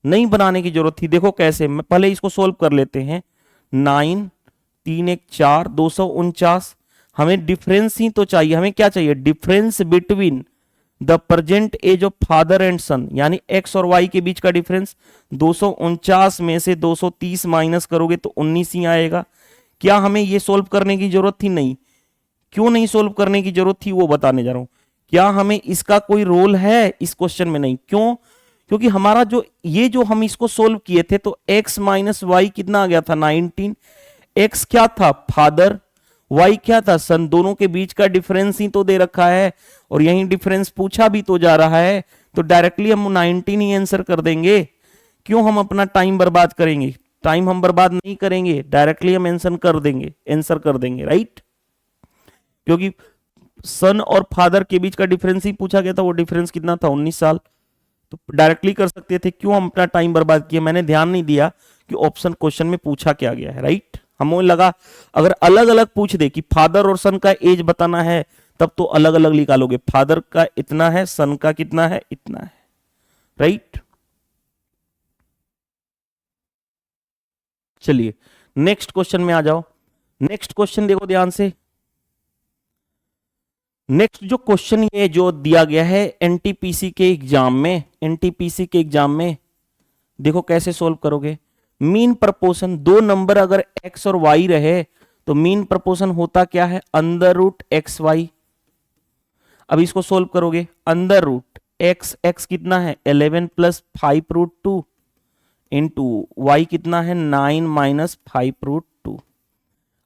नहीं बनाने की जरूरत थी। देखो कैसे, पहले इसको सोल्व कर लेते हैं, 9 3 1 4 249, हमें डिफरेंस ही तो चाहिए, हमें क्या चाहिए, difference between the present age of father and son, यानी x और y के बीच का डिफरेंस। 249 में से 230 माइनस करोगे तो 19 ही आएगा। क्या हमें ये सोल्व करने की जरूरत थी, नहीं। क्यों नहीं सोल्व करने की जरूरत थी वो बताने जा रहा हूं। क्या हमें इसका कोई रोल है इस क्वेश्चन में, नहीं। क्यों, क्योंकि हमारा जो ये जो हम इसको सोल्व किए थे तो x माइनस वाई कितना आ गया था 19, x क्या था फादर, y क्या था सन, दोनों के बीच का डिफरेंस ही तो दे रखा है और यही डिफरेंस पूछा भी तो जा रहा है, तो डायरेक्टली हम 19 ही आंसर कर देंगे। क्यों हम अपना टाइम बर्बाद करेंगे, टाइम हम बर्बाद नहीं करेंगे, डायरेक्टली हम आंसर कर देंगे राइट, क्योंकि सन और फादर के बीच का डिफरेंस ही पूछा गया था, वो डिफरेंस कितना था 19 साल, तो डायरेक्टली कर सकते थे। क्यों हम अपना टाइम बर्बाद किया, मैंने ध्यान नहीं दिया कि ऑप्शन क्वेश्चन में पूछा क्या गया है राइट। हमें लगा अगर अलग अलग पूछ दे कि फादर और सन का एज बताना है तब तो अलग अलग निकालोगे, फादर का इतना है सन का कितना है इतना है राइट। चलिए नेक्स्ट क्वेश्चन में आ जाओ। नेक्स्ट क्वेश्चन देखो ध्यान से, नेक्स्ट जो क्वेश्चन ये जो दिया गया है एनटीपीसी के एग्जाम में, एनटीपीसी के एग्जाम में देखो कैसे सोल्व करोगे। मीन प्रपोर्शन, दो नंबर अगर x और y रहे तो मीन प्रपोर्शन होता क्या है अंडर रूट एक्स वाई। अब इसको सोल्व करोगे अंडर रूट x कितना है 11 प्लस 5 रूट 2 इंटू वाई कितना है 9 माइनस 5 रूट 2।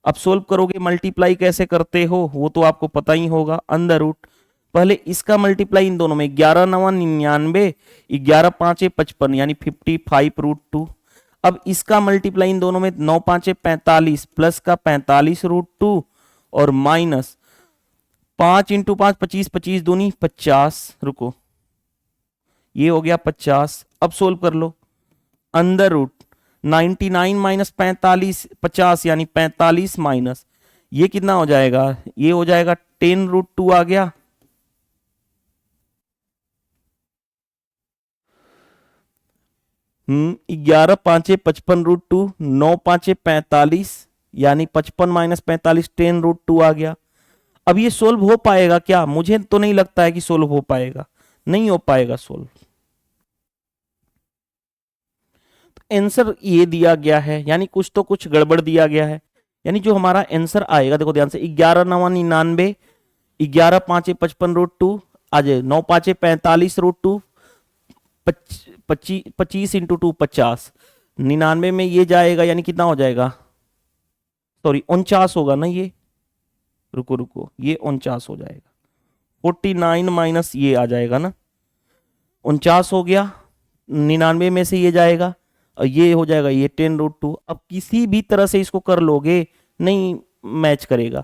अब सोल्व करोगे, मल्टीप्लाई कैसे करते हो वो तो आपको पता ही होगा। अंडर रूट पहले इसका मल्टीप्लाई इन दोनों में 11 9 99, 11 5 55 यानी 55 रूट 2। अब इसका मल्टीप्लाई इन दोनों में 9 5 45 प्लस का 45 रूट 2 और माइनस 5 इंटू 5 25, 25 दूनी 50, रुको ये हो गया 50। अब सोल्व कर लो, अंडर रूट 99 माइनस 45 50 यानी 45 माइनस ये कितना हो जाएगा, ये हो जाएगा 10√2 आ गया। ग्यारह पांचे 55√2, 9 पांचे 45 यानी 55 माइनस 45 10√2 आ गया। अब ये सोल्व हो पाएगा क्या, मुझे तो नहीं लगता है कि सोल्व हो पाएगा, नहीं हो पाएगा सोल्व। तो आंसर ये दिया गया है, यानी कुछ तो कुछ गड़बड़ दिया गया है। यानी जो हमारा आंसर आएगा, देखो ध्यान से, 11×9 = 99, 11 पांचे 55√2 आ जाए, 9 पांचे 45√2, 25 × 2 50, 99 में ये जाएगा यानी कितना हो जाएगा, सॉरी 49 होगा ना ये, रुको ये 49 हो जाएगा, 49 माइनस ये आ जाएगा ना, 49 हो गया, 99 में से ये जाएगा और ये हो जाएगा ये 10√2। अब किसी भी तरह से इसको कर लोगे नहीं मैच करेगा,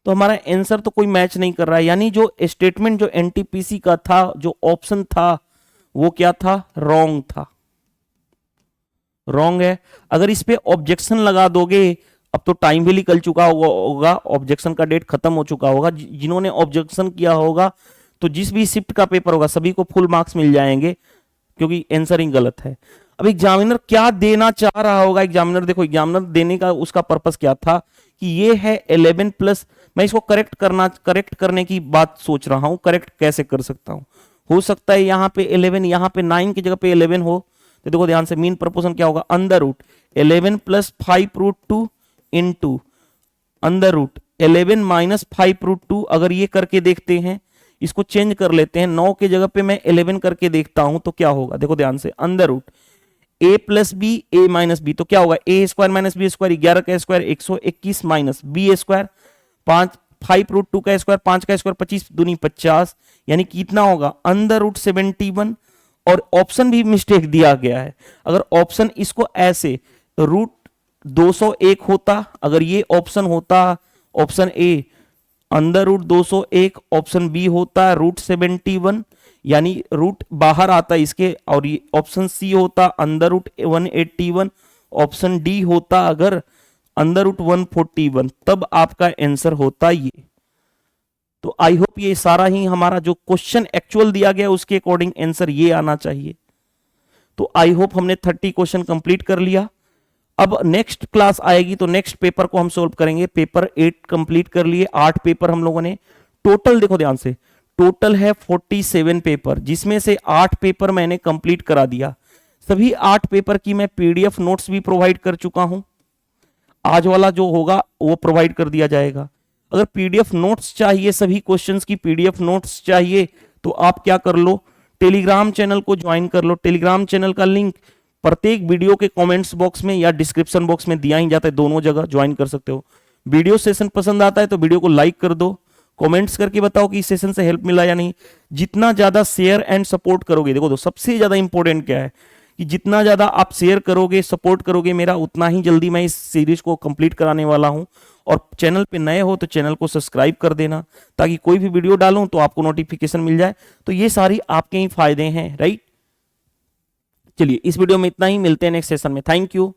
तो हमारा आंसर तो कोई मैच नहीं कर रहा है। यानी जो स्टेटमेंट जो एनटीपीसी का था, जो ऑप्शन था वो क्या था, रॉन्ग था, रॉन्ग है। अगर इस पे ऑब्जेक्शन लगा दोगे, अब तो टाइम भी निकल चुका होगा, ऑब्जेक्शन का डेट खत्म हो चुका होगा, जिन्होंने ऑब्जेक्शन किया होगा तो जिस भी शिफ्ट का पेपर होगा सभी को फुल मार्क्स मिल जाएंगे, क्योंकि आंसर ही गलत है। अब एग्जामिनर क्या देना चाह रहा होगा, एग्जामिनर देखो, एग्जामिनर देने का उसका पर्पस क्या था कि ये है 11+, मैं इसको करेक्ट करने की बात सोच रहा हूं, करेक्ट कैसे कर सकता हूं। हो सकता है यहाँ पे 11, यहाँ पे 9 की जगह पे 11 हो, तो देखो ध्यान से, मीन प्रपोर्शन क्या होगा, under root 11 + 5√2 into under root 11 minus 5√2। अगर ये करके देखते हैं, इसको चेंज कर लेते हैं, 9 की जगह पे मैं 11 करके देखता हूं तो क्या होगा, देखो ध्यान से, under root a + b a - b, तो क्या होगा, a² - b² 11 का स्क्वायर 121 माइनस b स्क्वायर 5√2 का स्क्वायर 5 का स्क्वायर 25 दूनी 50, यानी कितना होगा, अंडर रूट 71। और ऑप्शन भी मिस्टेक दिया गया है, अगर ऑप्शन इसको ऐसे रूट 201 होता, अगर ये ऑप्शन होता option A under root 201, option B होता रूट 71, यानी रूट बाहर आता इसके, और ये ऑप्शन सी होता अंडर रूट 181, ऑप्शन डी होता अगर अंडर रूट 141, तब आपका आंसर होता ये। तो आई होप ये सारा ही हमारा जो क्वेश्चन एक्चुअल दिया गया उसके अकॉर्डिंग आंसर ये आना चाहिए। तो आई होप हमने 30 क्वेश्चन कंप्लीट कर लिया। अब नेक्स्ट क्लास आएगी तो नेक्स्ट पेपर को हम सोल्व करेंगे। पेपर 8 कंप्लीट कर लिए, 8 पेपर हम लोगों ने टोटल, देखो ध्यान से, टोटल है 47 पेपर, जिसमें से 8 पेपर मैंने कंप्लीट करा दिया। सभी 8 पेपर की मैं पीडीएफ नोट्स भी प्रोवाइड कर चुका हूं, आज वाला जो होगा वो प्रोवाइड कर दिया जाएगा। अगर पीडीएफ नोट्स चाहिए, सभी क्वेश्चंस की पीडीएफ नोट्स चाहिए, तो आप क्या कर लो, टेलीग्राम चैनल को ज्वाइन कर लो। टेलीग्राम चैनल का लिंक प्रत्येक वीडियो के कमेंट्स बॉक्स में या डिस्क्रिप्शन बॉक्स में दिया ही जाता है, दोनों जगह ज्वाइन कर सकते हो। वीडियो सेशन पसंद आता है तो वीडियो को लाइक कर दो, कमेंट्स करके बताओ कि इस सेशन से हेल्प मिला या नहीं। जितना ज्यादा शेयर एंड सपोर्ट करोगे, देखो तो सबसे ज्यादा इंपॉर्टेंट क्या है कि जितना ज्यादा आप शेयर करोगे, सपोर्ट करोगे मेरा, उतना ही जल्दी मैं इस सीरीज को कंप्लीट कराने वाला हूं। और चैनल पे नए हो तो चैनल को सब्सक्राइब कर देना, ताकि कोई भी वीडियो डालूं तो आपको नोटिफिकेशन मिल जाए। तो ये सारी आपके ही फायदे हैं, राइट। चलिए इस वीडियो में इतना ही, मिलते हैं नेक्स्ट सेशन में। Thank you.